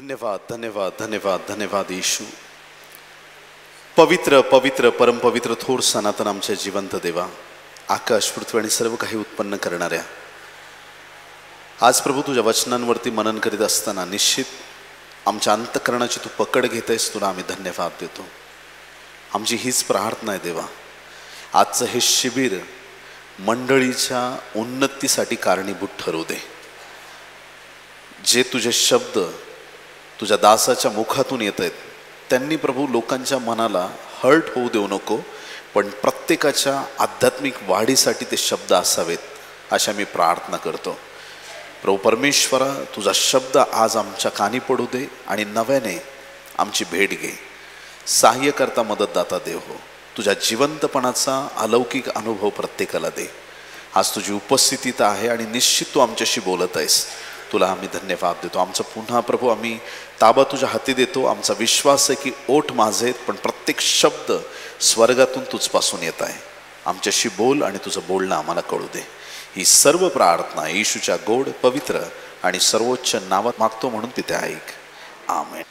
धन्यवाद धन्यवाद धन्यवाद धन्यवाद येशू. पवित्र पवित्र परमपवित्र थोर सनातन आमच्या जिवंत देवा, आकाश पृथ्वी आणि सर्व काही उत्पन्न करणाऱ्या, आज प्रभू तुझ्या वचनांवरती मनन करीत असताना निश्चित आमच्या अंतःकरणाची तू पकड घेत आहेस. तुला आम्ही धन्यवाद देतो. आमची हीच प्रार्थना आहे देवा, आजचं हे शिबिर मंडळीच्या उन्नतीसाठी कारणीभूत ठरवू दे. जे तुझे शब्द तुझ्या दासाच्या मुखातून येत आहेत त्यांनी प्रभू लोकांच्या मनाला हर्ट होऊ देऊ नको, पण प्रत्येकाच्या आध्यात्मिक वाढीसाठी ते शब्द असावेत अशा मी प्रार्थना करतो. प्रभू परमेश्वरा, तुझा शब्द आज आमच्या कानी पडू दे आणि नव्याने आमची भेट घे. सहाय्य करता मदतदाता देव हो. तुझ्या जिवंतपणाचा अलौकिक अनुभव प्रत्येकाला दे. आज तुझी उपस्थितीत आहे आणि निश्चित तू आमच्याशी बोलत आहेस. तुला आम्ही धन्यवाद देतो. आमचं पुन्हा प्रभू आम्ही ताबा तुझ्या हाती देतो. आमचा विश्वास आहे की ओठ माझे आहेत, पण प्रत्येक शब्द स्वर्गातून तुझपासून येत आहे. आमच्याशी बोल आणि तुझं बोलणं आम्हाला कळू दे. ही सर्व प्रार्थना येशूच्या गोड पवित्र आणि सर्वोच्च नावात मागतो, म्हणून तिथे ऐक. आमेन.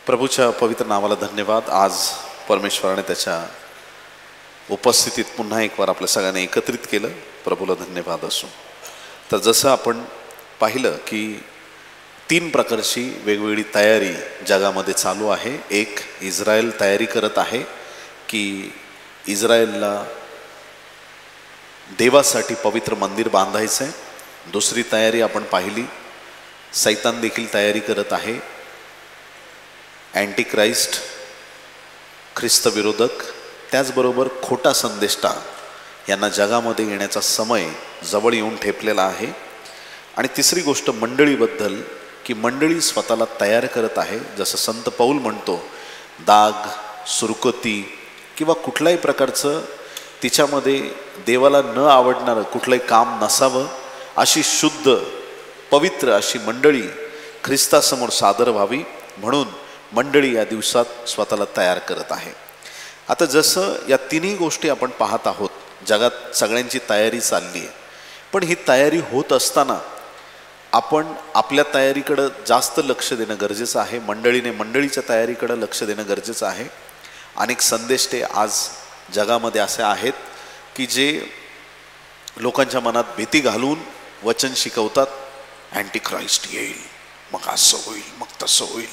प्रभूच्या पवित्र नावाला धन्यवाद. आज परमेश्वराने त्याच्या उपस्थितीत पुन्हा एक वार आपल्या सगळ्यांना एकत्रित केलं. प्रभूला धन्यवाद असो. तर जसं आपण पाहिलं की 3 प्रकारची वेगवेगळी तयारी जगामध्ये चालू आहे. एक, इस्रायल तयारी करत आहे की इस्रायलला देवासाठी पवित्र मंदिर बांधायचं आहे. दुसरी तयारी आपण पाहिली, सैतान देखील तयारी करत आहे. अँटिक्राइस्ट, ख्रिस्त विरोधक, त्याचबरोबर खोटा संदेष्टा यांना जगामध्ये येण्याचा समय जवळ येऊन ठेपलेला आहे. आणि तिसरी गोष्ट मंडळीबद्दल की मंडळी स्वतःला तयार करत आहे. जसं संत पौल म्हणतो, दाग, सुरकुती किंवा कुठल्याही प्रकारचं तिच्यामध्ये देवाला न आवडणारं कुठलंही काम नसावं, अशी शुद्ध पवित्र अशी मंडळी ख्रिस्तासमोर सादर व्हावी म्हणून मंडळी या दिवसात स्वतःला तयार करत आहे. आता जसं या तिन्ही गोष्टी आपण पाहत आहोत, जगात सगळ्यांची तयारी चालली आहे, पण ही तयारी होत असताना आपण आपल्या तयारीकडं जास्त लक्ष देणं गरजेचं आहे. मंडळीने मंडळीच्या तयारीकडं लक्ष देणं गरजेचं आहे. अनेक संदेष्टे आज जगामध्ये असे आहेत की जे लोकांच्या मनात भीती घालून वचन शिकवतात. अँटिक्राइस्ट येईल, मग असं होईल, मग तसं होईल,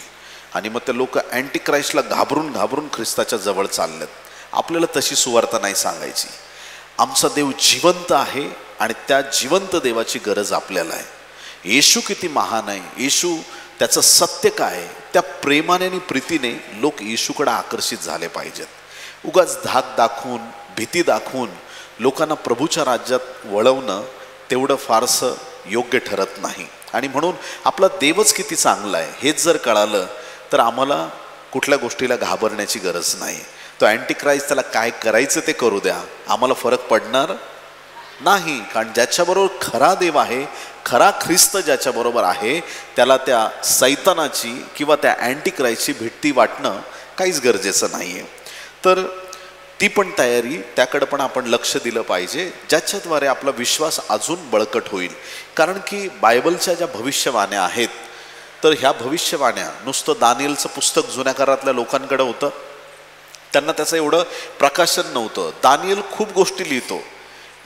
आणि मग ते लोक अँटिक्राइस्टला घाबरून घाबरून ख्रिस्ताच्या जवळ चाललेत. आपल्याला तशी सुवार्ता नाही सांगायची. आमचा देव जिवंत आहे आणि त्या जिवंत देवाची गरज आपल्याला आहे. येशू किती महान आहे, येशू त्याचं सत्य काय आहे, त्या प्रेमाने आणि प्रीतीने लोक येशूकडे आकर्षित झाले पाहिजेत. उगाच धाक दाखवून, भीती दाखवून लोकांना प्रभूच्या राज्यात वळवणं तेवढं फारसं योग्य ठरत नाही. आणि म्हणून आपला देवच किती चांगला आहे हेच जर कळालं तर आम्हाला कुठल्या गोष्टीला घाबरण्याची गरज नाही. तो अँटिक्राइस्ट त्याला काय करायचं ते करू द्या, आम्हाला फरक पडणार नाही. कारण ज्याच्याबरोबर खरा देव आहे, खरा ख्रिस्त ज्याच्याबरोबर आहे, त्याला त्या सैतानाची किंवा त्या अँटिक्राइस्टची भीती वाटणं काहीच गरजेचं नाही आहे. तर ती पण तयारी, त्याकडं पण आपण लक्ष दिलं पाहिजे, ज्याच्याद्वारे आपला विश्वास अजून बळकट होईल. कारण की बायबलच्या ज्या भविष्यवाण्या आहेत, तर ह्या भविष्यवाण्या नुसतं दानिएलचं पुस्तक जुन्या काळातल्या लोकांकडे होतं, त्यांना त्याचं एवढं प्रकाशन नव्हतं. दानिएल खूप गोष्टी लिहितो,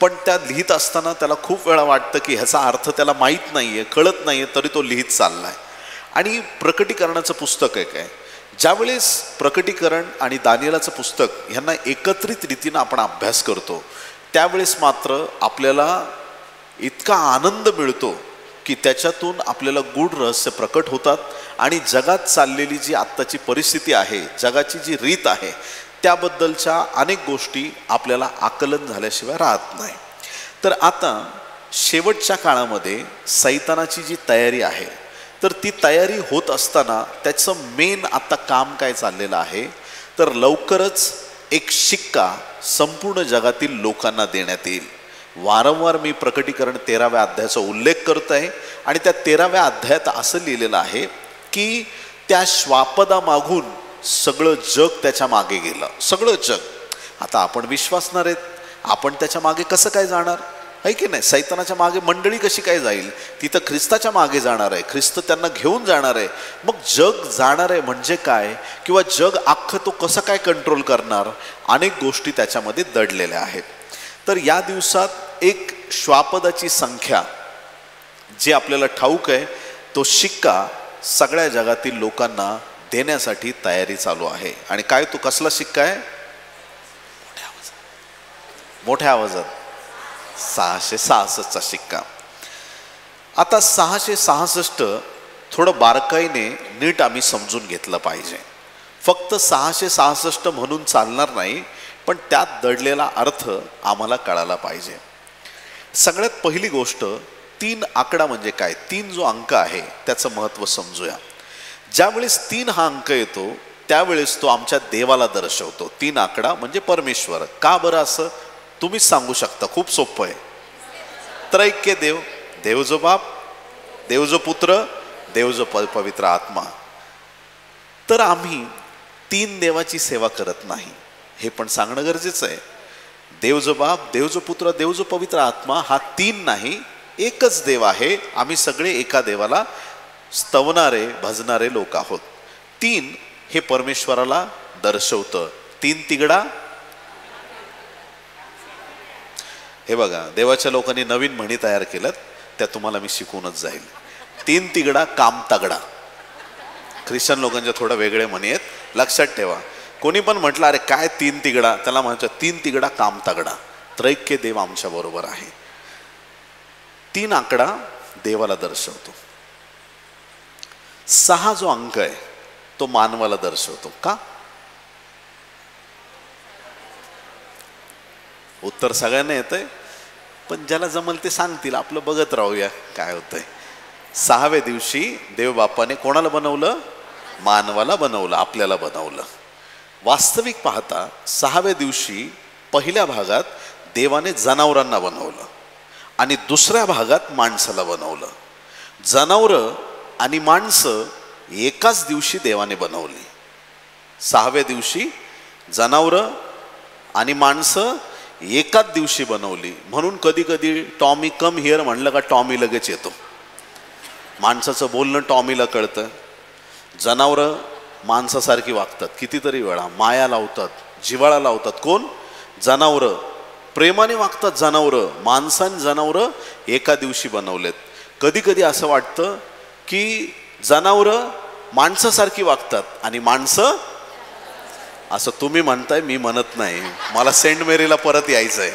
पण त्या लिहित असताना त्याला खूप वेळा वाटतं की ह्याचा अर्थ त्याला माहीत नाही आहे, कळत नाही आहे, तरी तो लिहित चालला आहे. आणि प्रकटीकरणाचं पुस्तक आहे काय, ज्यावेळेस प्रकटीकरण आणि दानिएलाचं पुस्तक ह्यांना एकत्रित रीतीनं आपण अभ्यास करतो, त्यावेळेस मात्र आपल्याला इतका आनंद मिळतो की त्याच्यातून आपल्याला गूढ रहस्य प्रकट होतात. आणि जगात चाललेली जी आत्ताची परिस्थिती आहे, जगाची जी रीत आहे, त्याबद्दलच्या अनेक गोष्टी आपल्याला आकलन झाल्याशिवाय राहत नाही. तर आता शेवटच्या काळामध्ये सैतानाची जी तयारी आहे, तर ती तयारी होत असताना त्याचं मेन आता काम काय चाललेलं आहे, तर लवकरच एक शिक्का संपूर्ण जगातील लोकांना देण्यात येईल. वारंवार मी प्रकटीकरण 13व्या अध्यायाचा उल्लेख करत आहे आणि त्या 13व्या अध्यायात असं लिहिलेलं आहे की त्या श्वापदामागून सगळं जग त्याच्या मागे गेलं, सगळं जग. आता आपण विश्वासणार आहेत, आपण त्याच्या मागे कसं काय जाणार? आहे की नाही? सैतानाच्या मागे मंडळी कशी काय जाईल? तिथं ख्रिस्ताच्या मागे जाणार आहे, ख्रिस्त त्यांना घेऊन जाणार आहे. मग जग जाणार आहे म्हणजे काय, किंवा जग अख्खं तो कसं काय कंट्रोल करणार? अनेक गोष्टी त्याच्यामध्ये दडलेल्या आहेत. तर या दिवसात एक श्वापदाची संख्या जे आपल्याला ठाऊक आहे, तो शिक्का सगळ्या जगातील लोकांना देण्यासाठी तयारी चालू आहे. आणि काय तो कसला शिक्का आहे? मोठ्या आवाजात 666चा शिक्का. आता 666 थोडं बारकाईने नीट आम्ही समजून घेतलं पाहिजे. फक्त 666 म्हणून चालणार नाही, पण त्यात दडलेला अर्थ आम्हाला कळायला पाहिजे. सगळ्यात पहिली गोष्ट, 3 आकडा म्हणजे काय? 3 जो अंक आहे त्याचं महत्त्व समजूया. ज्यावेळेस 3 हा अंक येतो त्यावेळेस तो आमच्या देवाला दर्शवतो. 3 आकडा म्हणजे परमेश्वर. का बरं असं तुम्हीच सांगू शकता, खूप सोपं आहे. त्रैक्य देव, देव जो बाप, देव जो पुत्र, देव जो पवित्र आत्मा. तर आम्ही 3 देवाची सेवा करत नाही, हे पण सांगणं गरजेचं आहे. देव जो बाप, देव जो पुत्र, देव जो पवित्र आत्मा, हा 3 नाही, एकच देव आहे. आम्ही सगळे एका देवाला स्तवणारे भजणारे लोक आहोत. 3 हे परमेश्वराला दर्शवतं. 3 तिगडा. हे बघा, देवाच्या लोकांनी नवीन म्हणी तयार केल्यात, त्या तुम्हाला मी शिकवूनच जाईल. 3 तिगडा काम तगडा. ख्रिश्चन लोकांच्या थोड्या वेगळे म्हणी आहेत, लक्षात ठेवा. कोणी पण म्हटलं अरे काय 3 तिगडा, त्याला म्हणायचं 3 तिगडा काम तगडा. त्रैक्य देव आमच्या बरोबर आहे. 3 आकडा देवाला दर्शवतो. 6 जो अंक आहे तो मानवाला दर्शवतो. का? उत्तर सगळ्यांना येतंय, पण ज्याला जमल ते सांगतील, आपलं बघत राहूया काय होतंय. 6व्या दिवशी देवबापाने कोणाला बनवलं? मानवाला बनवलं, आपल्याला बनवलं. वास्तविक पाहता 6व्या दिवशी पहिल्या भागात देवाने जनावरांना बनवलं आणि दुसऱ्या भागात माणसाला बनवलं. जनावरं आणि माणसं एकाच दिवशी देवाने बनवली. 6व्या दिवशी जनावरं आणि माणसं एकाच दिवशी बनवली. म्हणून कधी कधी टॉमी कम हिअर म्हणलं का टॉमी लगेच येतो. माणसाचं बोलणं टॉमीला कळतं. जनावरं माणसासारखी वागतात, कितीतरी वेळा माया लावतात, जिव्हाळा लावतात. कोण? जनावरं प्रेमाने वागतात. जनावरं, माणसाने जनावरं एका दिवशी बनवलेत. कधी कधी असं वाटतं की जनावरं माणसासारखी वागतात आणि माणसं, असं तुम्ही म्हणताय, मी म्हणत नाही. मला सेंट मेरीला परत यायचं आहे.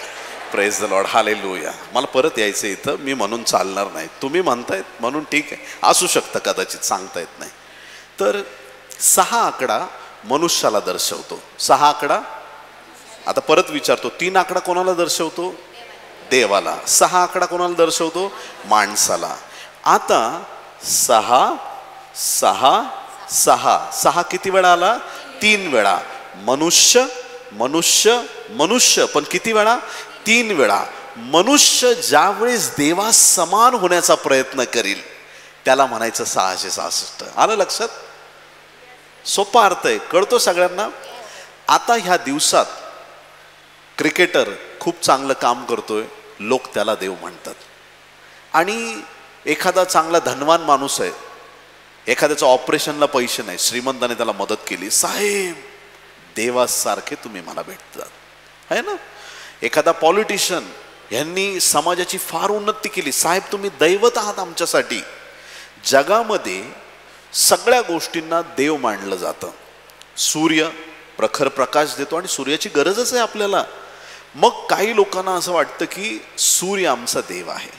Praise the Lord, hallelujah. मला परत यायचं इथं, मी म्हणून चालणार नाही. तुम्ही म्हणतायत म्हणून ठीक आहे, असू शकतं कदाचित, सांगता येत नाही. तर 6 आकडा मनुष्याला दर्शवतो. 6 आकडा, आता परत विचारतो, 3 आकडा कोणाला दर्शवतो? देवाला. 6 आकडा कोणाला दर्शवतो? माणसाला. आता 6 6 6 6 किती वेळा आला? 3 वेळा. मनुष्य मनुष्य मनुष्य, पण किती वेळा? 3 वेळा. मनुष्य ज्यावेळेस देवा समान होण्याचा प्रयत्न करील त्याला म्हणायचं 666. आलं लक्षात? सोपा अर्थ आहे, कळतो सगळ्यांना. आता ह्या दिवसात क्रिकेटर खूप चांगलं काम करतोय, लोक त्याला देव म्हणतात. आणि एखादा चांगला धनवान माणूस आहे, एखाद्याचं ऑपरेशनला पैसे नाही, श्रीमंताने त्याला मदत केली, साहेब देवासारखे तुम्ही मला भेटतात, आहे ना. एखादा पॉलिटिशियन, यांनी समाजाची फार उन्नती केली, साहेब तुम्ही दैवत आहात आमच्यासाठी. जगामध्ये सगळ्या गोष्टींना देव मानलं जातं. सूर्य प्रखर प्रकाश देतो आणि सूर्याची गरजच आहे आपल्याला. मग काही लोकांना असं वाटतं की सूर्य आमचा देव आहे,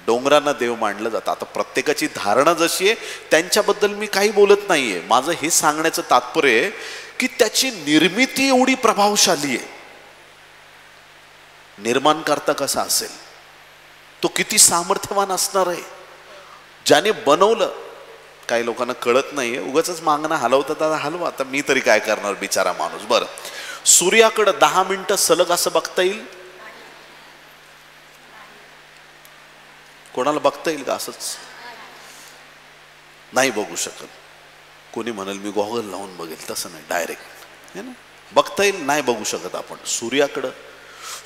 डोंगरांना देव मानलं जातं. आता प्रत्येकाची धारणा जशी आहे त्यांच्याबद्दल मी काही बोलत नाहीये. माझं हे सांगण्याचं तात्पर्य आहे की त्याची निर्मिती एवढी प्रभावशाली आहे. निर्माण करता कसा असेल, तो किती सामर्थ्यवान असणार आहे. ज्याने बनवलं, काही लोकांना कळत नाहीये, उगाच मागणं हलवतात. आता हलवा, आता मी तरी काय करणार, बिचारा माणूस. बरं, सूर्याकडे 10 मिनिटं सलग असं बघता येईल? कोणाला बघता येईल का? असंच नाही बघू शकत. कोणी म्हणाल मी गॉगल लावून बघेल, तसं नाही, डायरेक्ट है ना, बघता येईल? नाही बघू शकत आपण सूर्याकडं.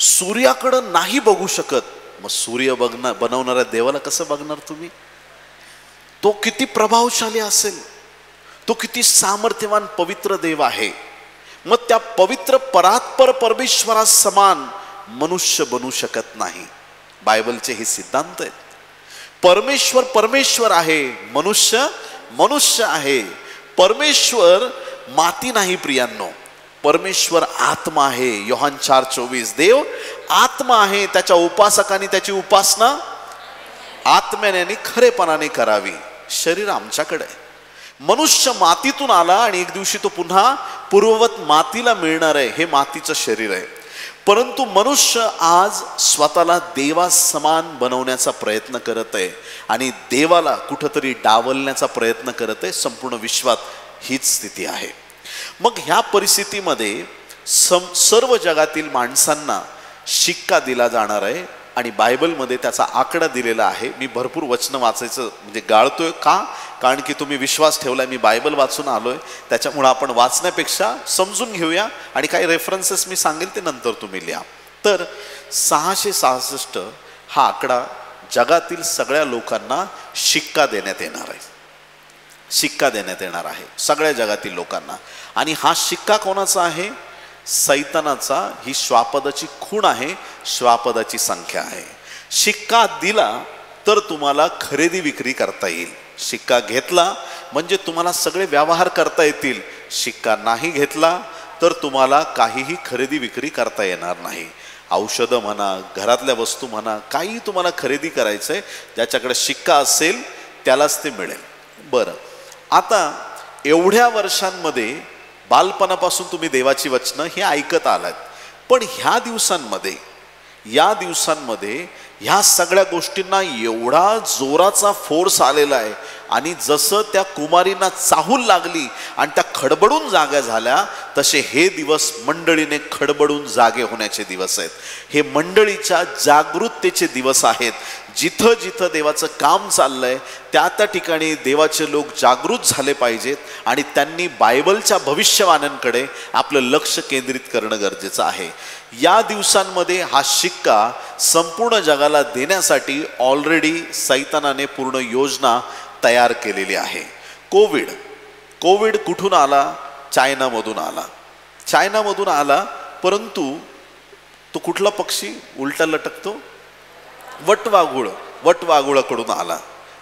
सूर्याकडं नाही बघू शकत मग सूर्य बनवणाऱ्या देवाला कसं बघणार तुम्ही? तो किती प्रभावशाली असेल, तो किती सामर्थ्यवान पवित्र देव आहे. मग त्या पवित्र परात्पर परमेश्वरा समान मनुष्य बनू शकत नाही. बायबलचे हे सिद्धांत आहेत. परमेश्वर परमेश्वर आहे, मनुष्य मनुष्य आहे. परमेश्वर माती नाही प्रियांनो, परमेश्वर आत्मा आहे. योहान 4:24. देव आत्मा आहे, त्याच्या उपासकांनी त्याची उपासना आत्म्याने आणि खरेपणाने करावी. शरीर आमच्याकडे आहे. मनुष्य मातीतून आला आणि एक दिवशी तो पुन्हा पूर्ववत मातीला मिळणार आहे. हे मातीचं शरीर आहे. परंतु मनुष्य आज स्वतःला देवा समान बनवण्याचा प्रयत्न करत आहे आणि देवाला कुठंतरी डावलण्याचा प्रयत्न करत आहे. संपूर्ण विश्वात हीच स्थिती आहे. मग ह्या परिस्थितीमध्ये सर्व जगातील माणसांना शिक्का दिला जाणार आहे आणि बायबलमध्ये त्याचा आकडा दिलेला आहे. मी भरपूर वचनं वाचायचं म्हणजे गाळतोय का? कारण की तुम्ही विश्वास ठेवलाय मी बायबल वाचून आलोय, त्याच्यामुळे आपण वाचण्यापेक्षा समजून घेऊया आणि काही रेफरन्सेस मी सांगेल ते नंतर तुम्ही लिहा. तर 666 हा आकडा जगातील सगळ्या लोकांना शिक्का देण्यात येणार आहे. शिक्का देण्यात येणार आहे सगळ्या जगातील लोकांना. आणि हा शिक्का कोणाचा आहे? सैतानाचा. ही श्वापदाची खूण आहे, श्वापदाची संख्या आहे. शिक्का दिला तर तुम्हाला खरेदी विक्री करता येईल. शिक्का घेतला म्हणजे तुम्हाला सगळे व्यवहार करता येतील. शिक्का नाही घेतला तर तुम्हाला काहीही खरेदी विक्री करता येणार नाही. औषधं म्हणा, घरातल्या वस्तू म्हणा, काही तुम्हाला खरेदी करायचंय, ज्याच्याकडे शिक्का असेल त्यालाच ते मिळेल. बरं, आता एवढ्या वर्षांमध्ये बालपणापासून तुम्ही देवाची वचनं हे ऐकत आलात, पण ह्या दिवसांमध्ये ह्या सगळ्या गोष्टींना एवढा जोराचा फोर्स आलेला आहे आणि जसं त्या कुमारींना चाहूल लागली आणि त्या खडबडून जाग्या झाल्या, तसे हे दिवस मंडळीने खडबडून जागे होण्याचे दिवस आहेत. हे मंडळीच्या जागृततेचे दिवस आहेत. जिथं जिथं देवाचं काम चाललंय त्या त्या ठिकाणी देवाचे लोक जागृत झाले पाहिजेत आणि त्यांनी बायबलच्या भविष्यवाण्यांकडे आपलं लक्ष केंद्रित करणं गरजेचं आहे. या दिवसांमध्ये हा शिक्का संपूर्ण जगाला देण्यासाठी ऑलरेडी सैतानाने पूर्ण योजना तयार केलेली आहे. कोविड कुठून आला? चायनामधून आला. परंतु तो कुठला पक्षी उलटा लटकतो? वटवाघुळाकडून आला.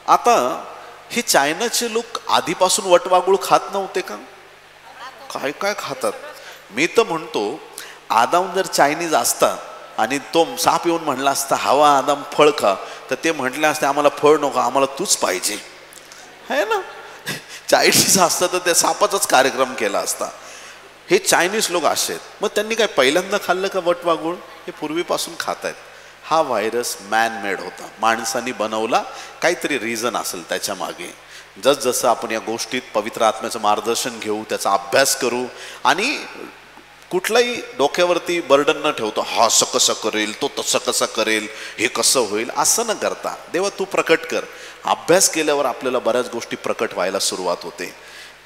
आता हे चायनाचे लोक आधीपासून वटवाघूळ खात नव्हते का? काय काय खातात. मी तर म्हणतो आदाम जर चायनीज असता आणि तो साप येऊन म्हणला असता हवा आदाम फळ खा, तर ते म्हटले असते आम्हाला फळ नको, आम्हाला तूच पाहिजे, है ना. चायनीज असतं तर त्या सापाचाच कार्यक्रम केला असता. हे चायनीज लोक असे आहेत. मग त्यांनी काय पहिल्यांदा खाल्लं का वटवाघूळ? हे पूर्वीपासून खात आहेत. हा व्हायरस मॅन मेड होता, माणसांनी बनवला. काहीतरी रिझन असेल त्याच्या मागे. जसजसं आपण या गोष्टीत पवित्र आत्म्याचं मार्गदर्शन घेऊ, त्याचा अभ्यास करू आणि कुठलाही डोक्यावरती बर्डन न ठेवतो, हा असं कसं करेल, तो तसं कसं करेल, हे कसं होईल, असं न करता देवा तू प्रकट कर. अभ्यास केल्यावर आपल्याला बऱ्याच गोष्टी प्रकट व्हायला सुरुवात होते.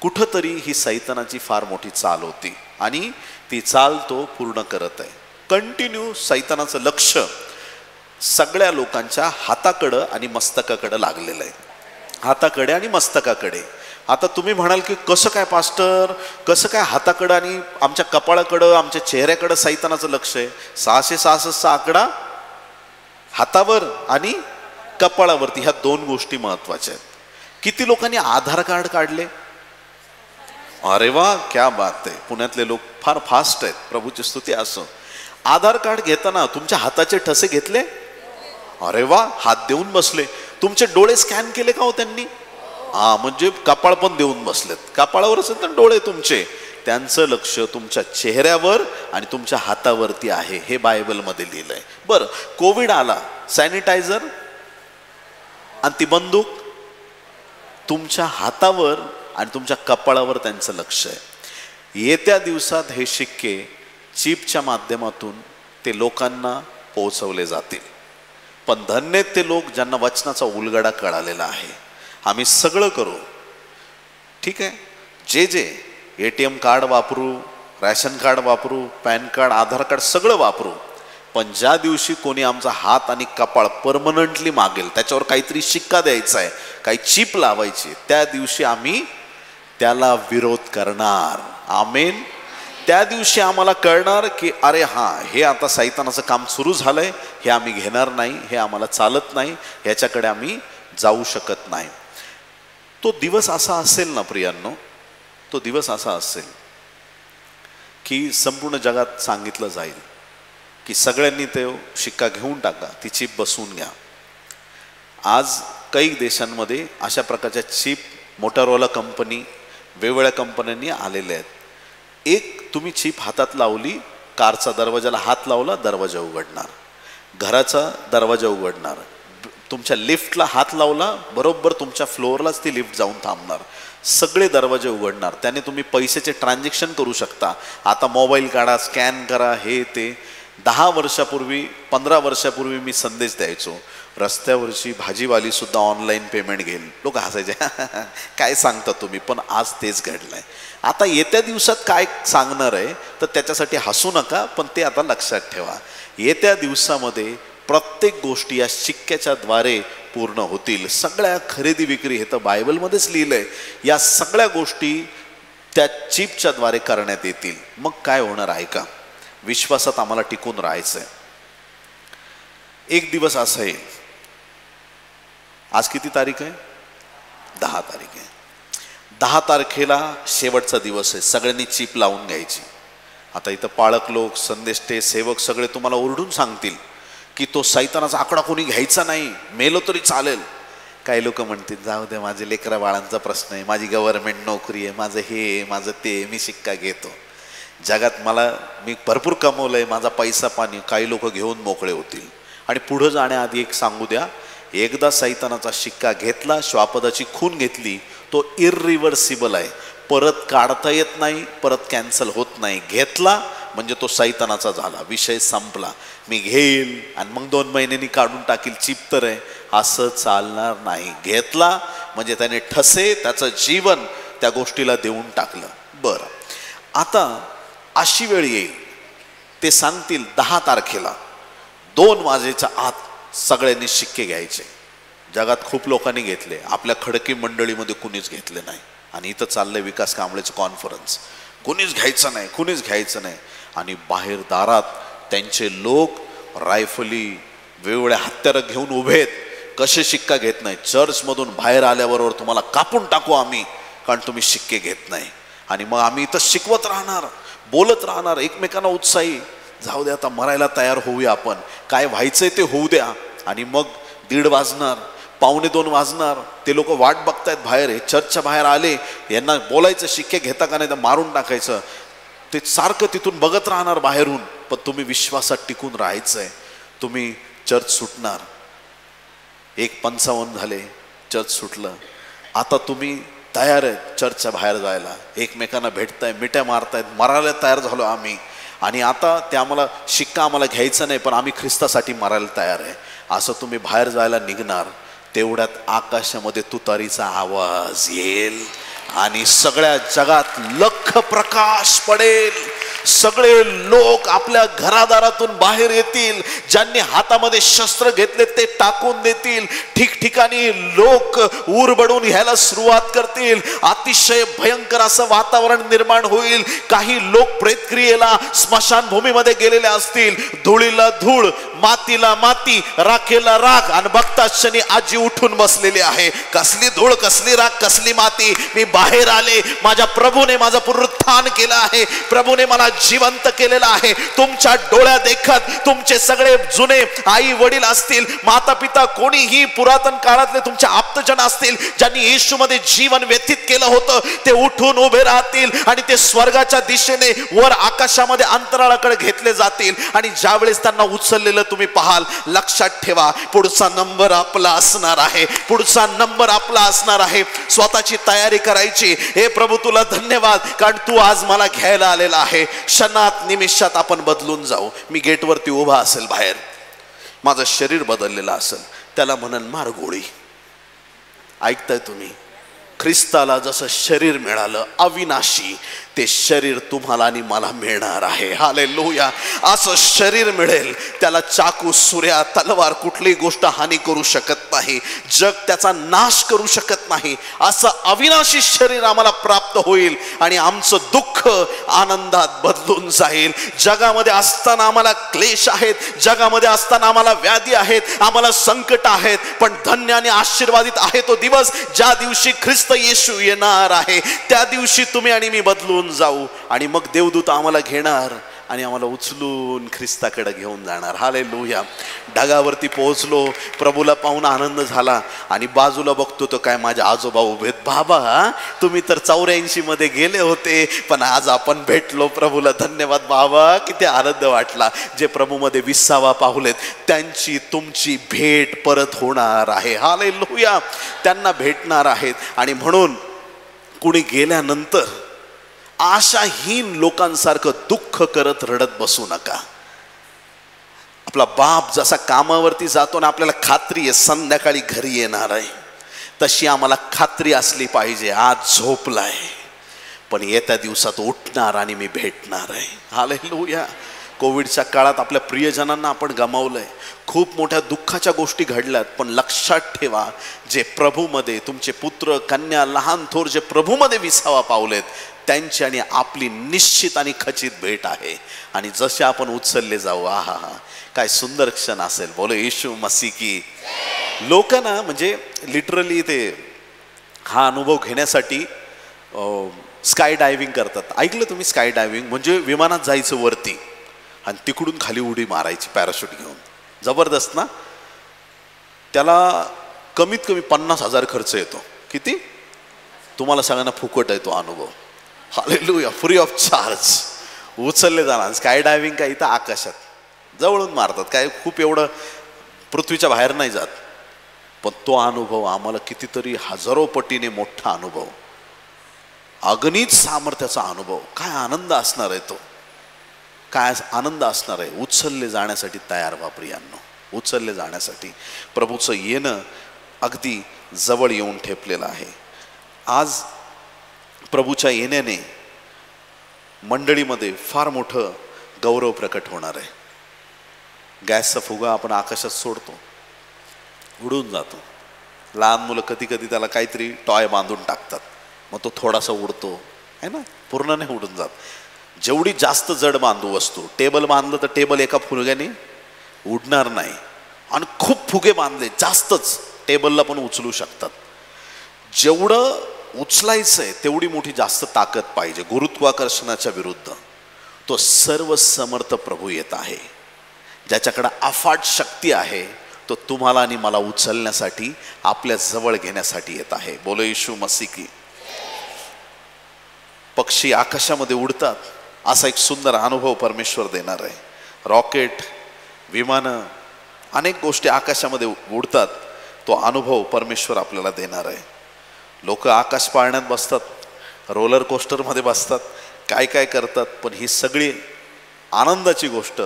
कुठंतरी ही सैतानाची फार मोठी चाल होती आणि ती चाल तो पूर्ण करत आहे. कंटिन्यू सैतानाचं लक्ष सगळ्या लोकांच्या हाताकडं आणि मस्तकाकडं लागलेलं आहे. हाताकडे आणि मस्तकाकडे. आता तुम्ही म्हणाल की कसं काय पास्टर, कसं काय हाताकडं आणि आमच्या कपाळाकडं, आमच्या चेहऱ्याकडं सैतानाचं लक्ष आहे? 666 आकडा हातावर आणि कपाळावरती, ह्या दोन गोष्टी महत्वाच्या आहेत. किती लोकांनी आधार कार्ड काढले? अरे वा, क्या बात आहे. पुण्यातले लोक फार फास्ट आहेत, प्रभूची स्तुती असो. आधार कार्ड घेताना तुमच्या हाताचे ठसे घेतले? अरे वा, हात देऊन बसले. तुमचे डोळे स्कॅन केले का हो त्यांनी? म्हणजे कपाळ पण देऊन बसलेत. कपाळावर असेल तर डोळे तुमचे. त्यांचं लक्ष तुमच्या चेहऱ्यावर आणि तुमच्या हातावरती आहे, हे बायबलमध्ये लिहिलंय. बरं, कोविड आला, सॅनिटायझर आणि ती बंदूक तुमच्या हातावर आणि तुमच्या कपाळावर त्यांचं लक्ष आहे. येत्या दिवसात हे शिक्के चिपच्या माध्यमातून ते लोकांना पोहोचवले जातील. पण धन्य ते लोक ज्यांना वचनाचा उलगडा कळालेला आहे. आम्ही सगळं करू, ठीक आहे. जे ATM कार्ड वापरू, रॅशन कार्ड वापरू, पॅन कार्ड, आधार कार्ड सगळं वापरू. पण ज्या दिवशी कोणी आमचा हात आणि कपाळ परमनंटली मागेल, त्याच्यावर काहीतरी शिक्का द्यायचा आहे, काही चिप लावायची, त्या दिवशी आम्ही त्याला विरोध करणार. आमेन. त्या दिवशी आम्हाला कळणार की अरे हां, हे आता सैतानाचं काम सुरू झालंय, हे आम्ही घेणार नाही, हे आम्हाला चालत नाही, ह्याच्याकडे आम्ही जाऊ शकत नाही. तो दिवस असा असेल ना प्रियांनो, तो दिवस असा असेल की संपूर्ण जगात सांगितलं जाईल की सगळ्यांनी ते शिक्का घेऊन टाका, ती चिप बसवून घ्या. आज काही देशांमध्ये अशा प्रकारच्या चिप मोटोरोला कंपनी, वेगवेगळ्या कंपन्यांनी आलेल्या आहेत. एक तुम्ही चिप हातात लावली, कारचा दरवाजाला हात लावला, दरवाजा उघडणार, घराचा दरवाजा उघडणार, तुमच्या लिफ्टला हात लावला, बरोबर तुमच्या फ्लोअरलाच ती लिफ्ट जाऊन थांबणार, सगळे दरवाजे उघडणार. त्याने तुम्ही पैशाचे ट्रान्झॅक्शन करू शकता. आता मोबाईल काढा, स्कॅन करा, हे ते. 10 वर्षापूर्वी 15 वर्षापूर्वी मी संदेश द्यायचो, रस्त्यावरची भाजीवाली सुद्धा ऑनलाईन पेमेंट घेईल. लोक हसायचे, काय सांगता तुम्ही, पण आज तेच घडलंय. आता येत्या दिवसात काय सांगणार आहे तर त्याच्यासाठी हसू नका, पण ते आता लक्षात ठेवा. येत्या दिवसामध्ये प्रत्येक गोष्टी या शिक्क्याच्या द्वारे पूर्ण होतील. सगळ्या खरेदी विक्री, हे तर बायबलमध्येच लिहिलंय, या सगळ्या गोष्टी त्या चिपच्या द्वारे करण्यात येतील. मग काय होणार आहे का? विश्वासात आम्हाला टिकून राहायचंय. एक दिवस असा येईल, आज किती तारीख आहे? 10 तारीख आहे. 10 तारखेला शेवटचा दिवस आहे, सगळ्यांनी चिप लावून घ्यायची. आता इथं पाळक लोक, संदेष्टे, सेवक सगळे तुम्हाला ओरडून सांगतील की तो सैतानाचा आकडा कोणी घ्यायचा नाही, मेलो तरी चालेल. काही लोक म्हणतील जाऊ दे, माझे लेकरा बाळांचा प्रश्न आहे, माझी गव्हर्नमेंट नोकरी आहे, माझं हे माझं ते, मी शिक्का घेतो. जगात मी भरपूर कमवलंय, माझा पैसा पाणी. काही लोक घेऊन मोकळे होतील. आणि पुढं जाण्याआधी एक सांगू द्या, एकदा सैतानाचा शिक्का घेतला, श्वापदाची खून घेतली, तो इररिव्हर्सिबल आहे, परत काढता येत नाही, परत कॅन्सल होत नाही. घेतला म्हणजे तो सैतानाचा झाला, विषय संपला. मी घेईल आणि मग 2 महिन्यांनी काढून टाकील, चिप तर आहे, असं चालणार नाही. घेतला म्हणजे त्याने ठसे, त्याचं जीवन त्या गोष्टीला देऊन टाकलं. बरं, आता अशी वेळ येईल, ते सांगतील 10 तारखेला 2 वाजेच्या आत सगळ्यांनी शिक्के घ्यायचे. जगात खूप लोकांनी घेतले, आपल्या खडकी मंडळीमध्ये कुणीच घेतले नाही. आणि इथं चाललंय विकास कांबळेचं कॉन्फरन्स, कुणीच घ्यायचं नाही, कुणीच घ्यायचं नाही. आणि बाहेर दारात त्यांचे लोक रायफली, वेगवेगळ्या हत्यारं घेऊन उभे आहेत. कसे शिक्का घेत नाही? चर्चमधून बाहेर आल्याबरोबर तुम्हाला कापून टाकू आम्ही, कारण तुम्ही शिक्के घेत नाही. आणि मग आम्ही इथं शिकवत राहणार, बोलत राहणार, एकमेकांना उत्साही. जाऊ द्या, आता मरायला तयार होऊया आपण, काय व्हायचंय ते होऊ द्या. आणि मग 1:30 वाजणार, 1:45 वाजणार, ते लोक वाट बघतायत बाहेर. हे चर्चच्या बाहेर आले, यांना बोलायचं शिक्के घेता का नाही तर मारून टाकायचं. ते सारखं तिथून बघत राहणार बाहेरून. पण तुम्ही विश्वासात टिकून राहायचंय. तुम्ही चर्च सुटणार, 1:55 झाले, चर्च सुटलं. आता तुम्ही तयार आहेत चर्चच्या बाहेर जायला, एकमेकांना भेटताय, मिठ्या मारतायत, मरायला तयार झालो आम्ही. आणि आता ते आम्हाला शिक्का आम्हाला घ्यायचा नाही, पण आम्ही ख्रिस्तासाठी मरायला तयार आहे, असं तुम्ही बाहेर जायला निघणार. तेवढ्यात आकाशामध्ये तुतारीचा आवाज येईल आणि सगळ्या जगात लख प्रकाश पडेल. सगळे लोक आपल्या घरादारातून बाहेर येतील. ज्यांनी हातामध्ये शस्त्र घेतले ते टाकून देतील. ठिकठिकाणी लोक उरबडून ह्याला सुरुवात करतील. अतिशय भयंकर असं वातावरण निर्माण होईल. काही लोक प्रेतक्रियेला स्मशानभूमीमध्ये गेलेले असतील. धुळीला धूळ, मातीला माती, राखेला राख. आणि बघता क्षणी आजी उठून बसलेली आहे. कसली धूळ, कसली राख, कसली माती. मी बाहेर आले, माझ्या प्रभूने माझं पुनरुत्थान केलं आहे, प्रभूने मला जिवंत केलेला आहे. तुमच्या डोळ्या देखत तुमचे सगळे जुने आई वडील असतील, माता पिता, कोणीही पुरातन काळातले तुमचे आप्तजन असतील ज्यांनी येशूमध्ये जीवन व्यतीत केलं होतं, ते उठून उभे राहतील आणि ते स्वर्गाच्या दिशेने वर आकाशामध्ये अंतराळाकडे घेतले जातील. आणि ज्यावेळेस त्यांना उचललेलं तुम्ही पाहाल, लक्षात ठेवा, पुढचा नंबर आपला असणार आहे. पुढचा नंबर आपला असणार आहे. स्वतःची तयारी करायची. हे प्रभू तुला धन्यवाद, कारण तू आज मला घ्यायला आलेला आहे. क्षणात निमिषात आपण बदलून जाऊ. मी गेटवरती उभा असेल बाहेर, माझं शरीर बदललेलं असेल, त्याला म्हणन मार गोळी. ऐकताय तुम्ही? ख्रिस्ताला जसं शरीर मिळालं अविनाशी, ते शरीर तुम्हाला आणि मला मिळणार आहे. हालेलुया. असं शरीर मिळेल, त्याला चाकू, सुऱ्या, तलवार, कुठलीही गोष्ट हानी करू शकत नाही. जग त्याचा नाश करू शकत नाही. असं अविनाशी शरीर आम्हाला प्राप्त होईल आणि आमचं दुःख आनंदात बदलून जाईल. जगामध्ये असताना आम्हाला क्लेश आहेत, जगामध्ये असताना आम्हाला व्याधी आहेत, आम्हाला संकट आहेत, पण धन्य आणि आशीर्वादित आहे तो दिवस ज्या दिवशी ख्रिस्त येशू येणार आहे. त्या दिवशी तुम्ही आणि मी बदलून जाऊ आणि मग देवदूत आम्हाला घेणार आणि आम्हाला उचलून ख्रिस्ताकडे घेऊन जाणार. हालेलुया. ढगावरती पोहोचलो, प्रभूला पाहून आनंद झाला आणि बाजूला बघतो तो काय माझे आजोबा उभेत. बाबा तुम्ही तर 84 मध्ये गेले होते, पण आज आपण भेटलो. प्रभूला धन्यवाद बाबा, किती आनंद वाटला. जे प्रभूमध्ये 20 पाहुलेत त्यांची तुमची भेट परत होणार आहे. हालेलुया. त्यांना भेटणार आहेत. आणि म्हणून कुणी गेल्यानंतर आशाहीन लोकांसारखं दुःख करत रडत बसू नका. आपला बाप जसा कामावरती जातो ना, आपल्याला खात्री आहे संध्याकाळी घरी येणार आहे, तशी आम्हाला खात्री असली पाहिजे. आज झोपलाय पण येत्या दिवसात उठणार आणि मी भेटणार आहे. हालेलुया. कोविडच्या काळात आपल्या प्रियजनांना आपण गमावलंय. खूप मोठ्या दुःखाच्या गोष्टी घडल्यात, पण लक्षात ठेवा, जे प्रभूमध्ये तुमचे पुत्र कन्या लहान थोर जे प्रभूमध्ये 20 पावलेत त्यांची आणि आपली निश्चित आणि खचित भेट आहे. आणि जसे आपण उचलले जाऊ, आहा काय सुंदर क्षण असेल. बोलो येशू मसीह की. लोक ना म्हणजे लिटरली ते हा अनुभव घेण्यासाठी स्काय डायव्हिंग करतात. ऐकलं तुम्ही? स्काय डायव्हिंग म्हणजे विमानात जायचं वरती आणि तिकडून खाली उडी मारायची पॅराशूट घेऊन. जबरदस्त ना. त्याला कमीत कमी 50,000 खर्च येतो. किती? तुम्हाला सगळ्यांना फुकट आहे तो अनुभव. हालेलुया. Free of charge. उचलले जाणार. स्काय डायव्हिंग काय इथं आकाशात जवळून मारतात, काय खूप एवढं पृथ्वीच्या बाहेर नाही जात, पण तो अनुभव आम्हाला कितीतरी हजारो पटीने मोठा अनुभव, अगणित सामर्थ्याचा अनुभव. काय आनंद असणार आहे तो, काय आनंद असणार आहे. उचलले जाण्यासाठी तयार व्हा प्रियांनो. उचलले जाण्यासाठी प्रभूचं येणं अगदी जवळ येऊन ठेपलेलं आहे. आज प्रभूच्या येण्याने मंडळीमध्ये फार मोठं गौरव प्रकट होणार आहे. गॅसचा फुगा आपण आकाशात सोडतो, उडून जातो. लहान मुलं कधी कधी त्याला काहीतरी टॉय बांधून टाकतात, मग तो थोडासा उडतो आहे ना, पूर्ण नाही उडून जात. जेवढी जास्त जड बांधू वस्तू, टेबल बांधलं तर टेबल एका फुग्याने उडणार नाही, आणि खूप फुगे बांधले जास्तच टेबलला पण उचलू शकतात. जेवढं उचलायचं आहे तेवढी मोठी जास्त ताकद पाहिजे गुरुत्वाकर्षणाच्या विरुद्ध. तो सर्व समर्थ प्रभू येत आहे, ज्याच्याकडे अफाट शक्ती आहे. तो तुम्हाला आणि मला उचलण्यासाठी, आपल्या जवळ घेण्यासाठी येत आहे. बोलो येशू मसीह की. पक्षी आकाशामध्ये उडतात, असा एक सुंदर अनुभव परमेश्वर देणार आहे. रॉकेट, विमानं, अनेक गोष्टी आकाशामध्ये उडतात. तो अनुभव परमेश्वर आपल्याला देणार आहे. लोक आकाश पाळण्यात बसतात, रोलर कोस्टरमध्ये बसतात, काय काय करतात, पण ही सगळी आनंदाची गोष्ट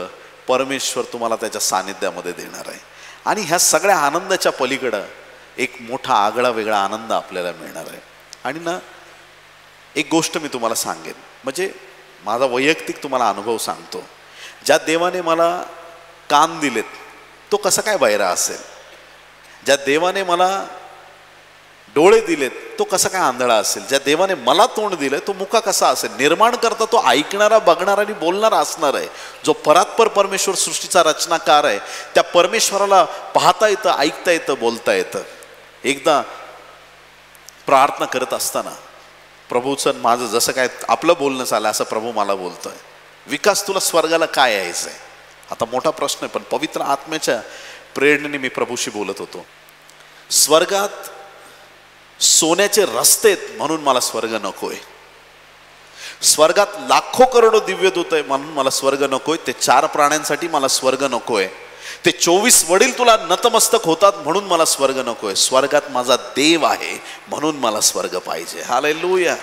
परमेश्वर तुम्हाला त्याच्या सानिध्यामध्ये देणार आहे. आणि ह्या सगळ्या आनंदाच्या पलीकडं एक मोठा आगळा वेगळा आनंद आपल्याला मिळणार आहे. आणि ना एक गोष्ट मी तुम्हाला सांगेन, म्हणजे माझा वैयक्तिक तुम्हाला अनुभव सांगतो. ज्या देवाने मला कान दिलेत तो कसा काय बहिरा असेल, ज्या देवाने मला डोळे दिलेत तो कसा काय आंधळा असेल, ज्या देवाने मला तोंड दिलंय तो मुका कसा असेल. निर्माण करता तो ऐकणारा, बघणारा आणि बोलणारा असणार आहे. जो परात्पर परमेश्वर, सृष्टीचा रचनाकार आहे, त्या परमेश्वराला पाहता येतं, ऐकता येतं, बोलता येतं. एकदा प्रार्थना करत असताना प्रभूचं माझं जसं काय आपलं बोलणं चाललं असं प्रभू मला बोलतोय, विकास तुला स्वर्गाला काय यायचंय. आता मोठा प्रश्न आहे, पण पवित्र आत्म्याच्या प्रेरणेने मी प्रभूशी बोलत होतो. स्वर्गात सोन्याचे रस्ते म्हणून मला स्वर्ग नकोय. स्वर्गात लाखो करोडो दिव्यदूत आहे म्हणून मला स्वर्ग नकोय. ते 4 प्राण्यांसाठी मला स्वर्ग नकोय. ते 24 वडील तुला नतमस्तक होतात म्हणून मला स्वर्ग नकोय. स्वर्गात माझा देव आहे म्हणून मला स्वर्ग पाहिजे. हालेलुया.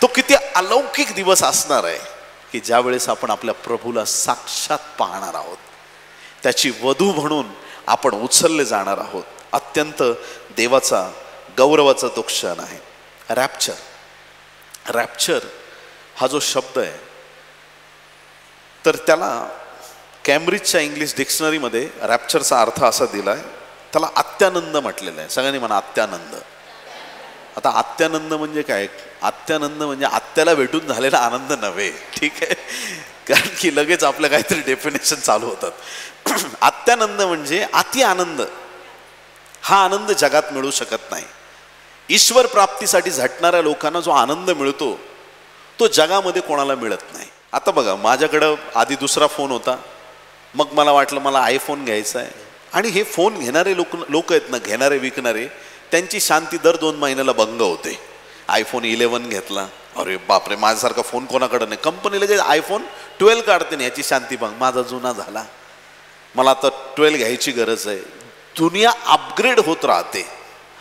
तो किती अलौकिक दिवस असणार आहे की ज्यावेळेस आपण आपल्या प्रभूला साक्षात पाहणार आहोत, त्याची वधू म्हणून आपण उचलले जाणार आहोत. अत्यंत देवाचा गौरवाचा तो क्षण आहे. रॅप्चर हा जो शब्द आहे तर त्याला कॅम्ब्रिजच्या इंग्लिश डिक्शनरीमध्ये रॅप्चरचा अर्थ असा दिलाय, त्याला अत्यानंद म्हटलेलं आहे. सगळ्यांनी म्हणा अत्यानंद. आता अत्यानंद म्हणजे काय? अत्यानंद म्हणजे आत्याला भेटून झालेला आनंद नव्हे, ठीक आहे, कारण की लगेच आपलं काहीतरी डेफिनेशन चालू होतात. अत्यानंद म्हणजे अति आनंद. हा आनंद जगात मिळू शकत नाही. ईश्वर प्राप्तीसाठी झटणाऱ्या लोकांना जो आनंद मिळतो तो जगामध्ये कोणाला मिळत नाही. आता बघा, माझ्याकडं आधी दुसरा फोन होता, मग मला वाटलं मला आयफोन घ्यायचा आहे, आणि हे फोन घेणारे लोक आहेत ना, घेणारे विकणारे, त्यांची शांती दर 2 महिन्याला भंग होते. आयफोन 11 घेतला, अरे बापरे माझ्यासारखा फोन कोणाकडं नाही, कंपनी लगेच आयफोन 12 काढते नाही, याची शांती भंग, माझा जुना झाला, मला आता 12 घ्यायची गरज आहे. दुनिया अपग्रेड होत राहते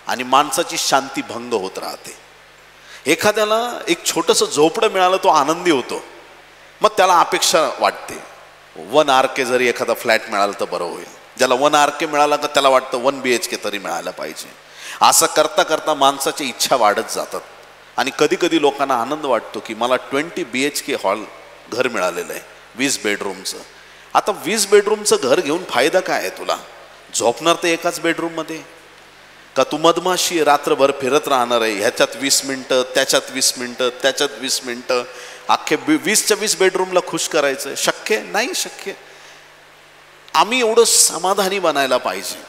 आणि माणसाची शांती भंग होत राहते. एखाद्याला एक छोटंसं झोपडं मिळालं तो आनंदी होतो, मग त्याला अपेक्षा वाटते 1 RK जरी एखादा फ्लॅट मिळाला तर बरं होईल. ज्याला 1 RK मिळाला का त्याला वाटतं 1 BHK तरी मिळायला पाहिजे. असं करता करता माणसाची इच्छा वाढत जातात आणि कधी कधी लोकांना आनंद वाटतो की मला 20 BHK हॉल घर मिळालेलं आहे 20 बेडरूमचं. आता 20 बेडरूमचं घर घेऊन फायदा काय आहे तुला? झोपणार तर एकाच बेडरूममध्ये का? तू मधमाशी रात्रभर फिरत राहणार आहे, ह्याच्यात 20 मिनटं, त्याच्यात 20 मिनटं, त्याच्यात 20 मिनटं, अख्खे 20च्या 20 बेडरूमला खुश करायचं? शक्य नाही, शक्य. आम्ही एवढं समाधानी बनायला पाहिजे,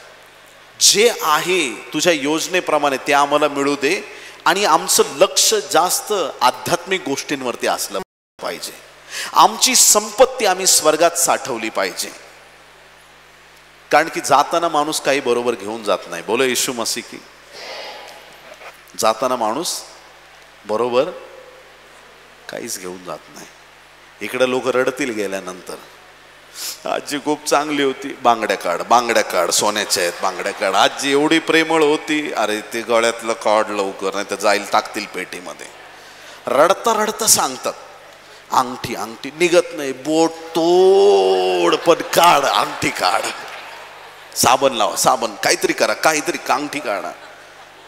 जे आहे तुझ्या योजनेप्रमाणे ते आम्हाला मिळू दे, आणि आमचं लक्ष जास्त आध्यात्मिक गोष्टींवरती असलं पाहिजे. आमची संपत्ती आम्ही स्वर्गात साठवली पाहिजे, कारण की जाताना माणूस काही बरोबर घेऊन जात नाही. बोलो येशू मसीह की. जाताना माणूस बरोबर काहीच घेऊन जात नाही. इकडे लोक रडतील गेल्यानंतर, आजी खूप चांगली होती, बांगड्या काढ, बांगड्या काढ, सोन्याच्या आहेत बांगड्या काढ, आजी एवढी प्रेमळ होती, अरे ते गळ्यातलं काढ लवकर नाही तर जाईल टाकतील पेटीमध्ये. रडता रडता सांगतात अंगठी, अंगठी निघत नाही, बोट तोड पण काढ, अंगठी काढ, साबण लावा, साबण काहीतरी करा, काहीतरी अंगठी काढा.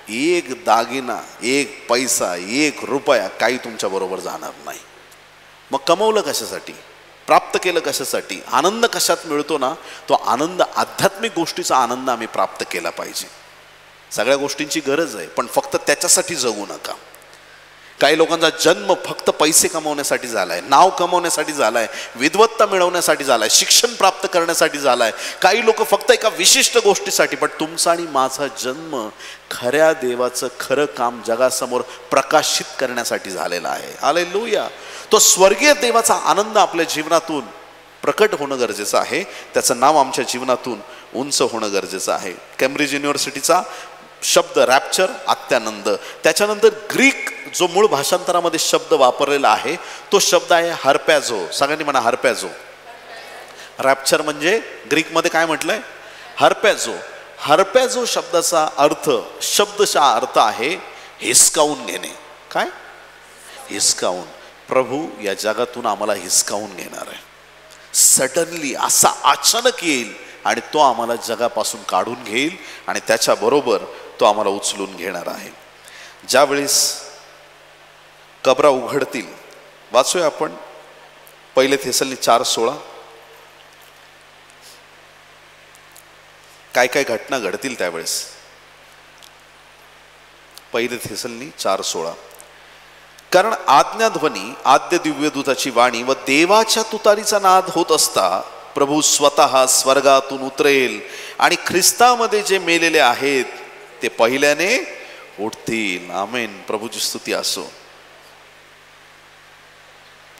एक दागिना, एक पैसा, 1 रुपया काही तुमच्या बरोबर जाणार नाही. मग कमवलं कशासाठी? प्राप्त केलं कशासाठी? आनंद कशात मिळतो ना, तो आनंद आध्यात्मिक गोष्टीचा आनंद आम्ही प्राप्त केला पाहिजे. सगळ्या गोष्टींची गरज आहे, पण फक्त त्याच्यासाठी जगू नका. काही लोकांचा जन्म फक्त पैसे कमवण्यासाठी झालाय, नाव कमवण्यासाठी झालाय, विद्वत्ता मिळवण्यासाठी झालाय, शिक्षण प्राप्त करण्यासाठी झालाय. काही लोक फक्त एका विशिष्ट गोष्टीसाठी. पण तुमचा आणि माझा जन्म खऱ्या देवाचं खरं काम जगासमोर प्रकाशित करण्यासाठी झालेला आहे. हालेलुया. तो स्वर्गीय देवाचा आनंद आपल्या जीवनातून प्रकट होणं गरजेचं आहे, त्याचं नाव आमच्या जीवनातून उंच होणं गरजेचं आहे. केम्ब्रिज युनिव्हर्सिटीचा शब्द रॅप्चर, अत्यानंद. त्याच्यानंतर ग्रीक जो मूळ भाषांतरामध्ये शब्द वापरलेला आहे तो शब्द आहे हर्पॅझो. सगळ्यांनी म्हणा हर्पॅझो. रॅप्चर म्हणजे ग्रीकमध्ये काय म्हटलंय? हर्पॅझो. हर्पॅझो शब्दाचा अर्थ, शब्दशः अर्थ आहे हिसकावून घेणे. काय? हिसकावून. प्रभू या जगातून आम्हाला हिसकावून घेणार आहे. सडनली असा अचानक येईल आणि तो आम्हाला जगापासून काढून घेईल आणि त्याच्याबरोबर तो आम्हाला उचलून घेणार आहे. ज्यावेळेस कबरा उघडतील, वाचूया आपण 1 थेसलनी 4:16. काय काय घटना घडतील त्यावेळेस. 1 थेसलनी 4:16. कारण आज्ञाध्वनी, आद्य दिव्यदूताची वाणी व देवाच्या तुतारीचा नाद होत असता प्रभू स्वतः स्वर्गातून उतरेल आणि ख्रिस्तामध्ये जे मेलेले आहेत ते पहिल्याने उठतील. आमेन. प्रभूची स्तुती असो.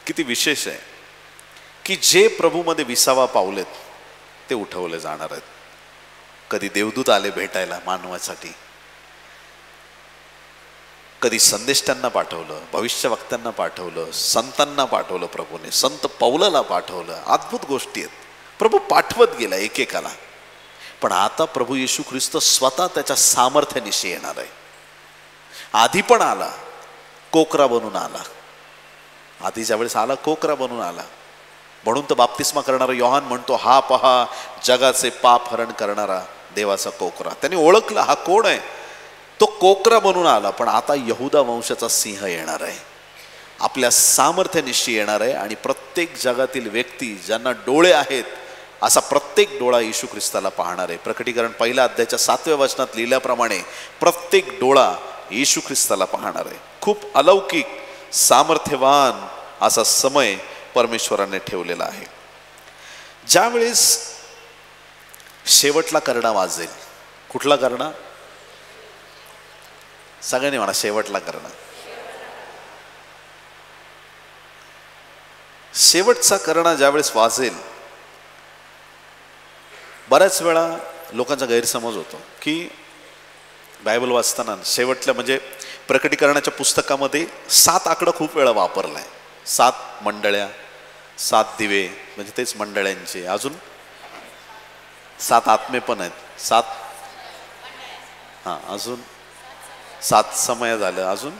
किती विशेष आहे की जे प्रभूमध्ये विसावा पावलेत ते उठवले जाणार आहेत. कधी देवदूत आले भेटायला मानवासाठी, कधी संदेष्टांना पाठवलं, भविष्यवक्त्यांना पाठवलं, संतांना पाठवलं, प्रभूने संत पौलाला पाठवलं. अद्भुत गोष्टी आहेत. प्रभू पाठवत गेला एकेकाला. पण आता प्रभू येशू ख्रिस्त स्वतः त्याच्या सामर्थ्यानिशी येणार आहे. आधी पण आला, कोकरा बनून आला. आधी ज्यावेळेस आला कोकरा बनून आला. म्हणून तर बाप्तिस्मा करणारा योहान म्हणतो, हा पहा जगाचे पाप हरण करणारा देवाचा कोकरा. त्यांनी ओळखला हा कोण आहे. तो कोकरा बनून आला. पण आता यहुदा वंशाचा सिंह येणार आहे. आपल्या सामर्थ्यानिशी येणार आहे आणि प्रत्येक जगातील व्यक्ती ज्यांना डोळे आहेत असा प्रत्येक डोळा येशू ख्रिस्ताला पाहणार आहे. प्रकटीकरण 1 अध्यायाच्या 7व्या वचनात लिहिल्याप्रमाणे प्रत्येक डोळा येशू ख्रिस्ताला पाहणार आहे. खूप अलौकिक सामर्थ्यवान असा समय परमेश्वराने ठेवलेला आहे. ज्यावेळेस शेवटला करणा वाजेल, कुठला करणा? सगळ्यांनी म्हणा शेवटला करणा. शेवटचा करणा ज्यावेळेस वाजेल, बऱ्याच वेळा लोकांचा गैरसमज होतो की बायबल वाचताना शेवटल्या म्हणजे प्रकटीकरणाच्या पुस्तकामध्ये 7 आकडा खूप वेळा वापरलाय. 7 मंडळ्या, 7 दिवे म्हणजे तेच मंडळ्यांचे, अजून 7 आत्मे पण आहेत, 7 अजून 7 समय झालं, अजून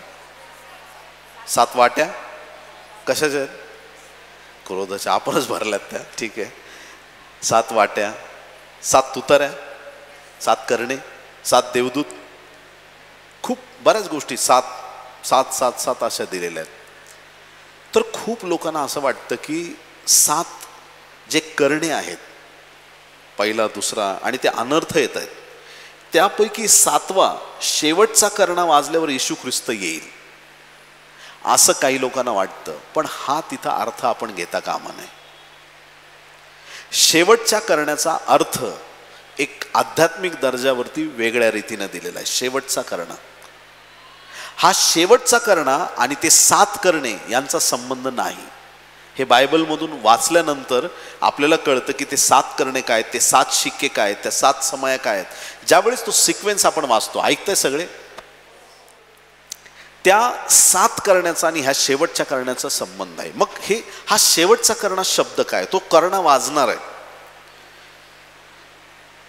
7 वाट्या कशाच्या आहेत? क्रोधाच्या, आपणच भरल्यात त्या, ठीक आहे. 7 वाट्या, 7 तुताऱ्या, 7 करणे, 7 देवदूत, खूप बऱ्याच गोष्टी 7 अशा दिलेल्या आहेत. तर खूप लोकांना असं वाटतं की 7 जे करणे आहेत, पहिला दुसरा आणि ते अनर्थ येत आहेत, त्यापैकी 7वा शेवटचा करणा वाजल्यावर येशू ख्रिस्त येईल असं काही लोकांना वाटतं. पण हा तिथं अर्थ आपण घेता कामा नये. शेवटच्या करण्याचा अर्थ एक आध्यात्मिक दर्जावरती वेगळ्या रीतीने दिलेला आहे. शेवटचा करणा हा शेवटचा करणा आणि ते 7 करणे यांचा संबंध नाही. हे बायबलमधून वाचल्यानंतर आपल्याला कळतं की ते 7 करणे काय, ते 7 शिक्के काय, त्या 7 समया काय आहेत. ज्यावेळेस तो सिक्वेन्स आपण वाचतो, ऐकताय सगळे, त्या 7 करण्याचा आणि ह्या शेवटच्या करण्याचा संबंध आहे. मग हा शेवटचा करणा शब्द काय? तो करणा वाजणार आहे.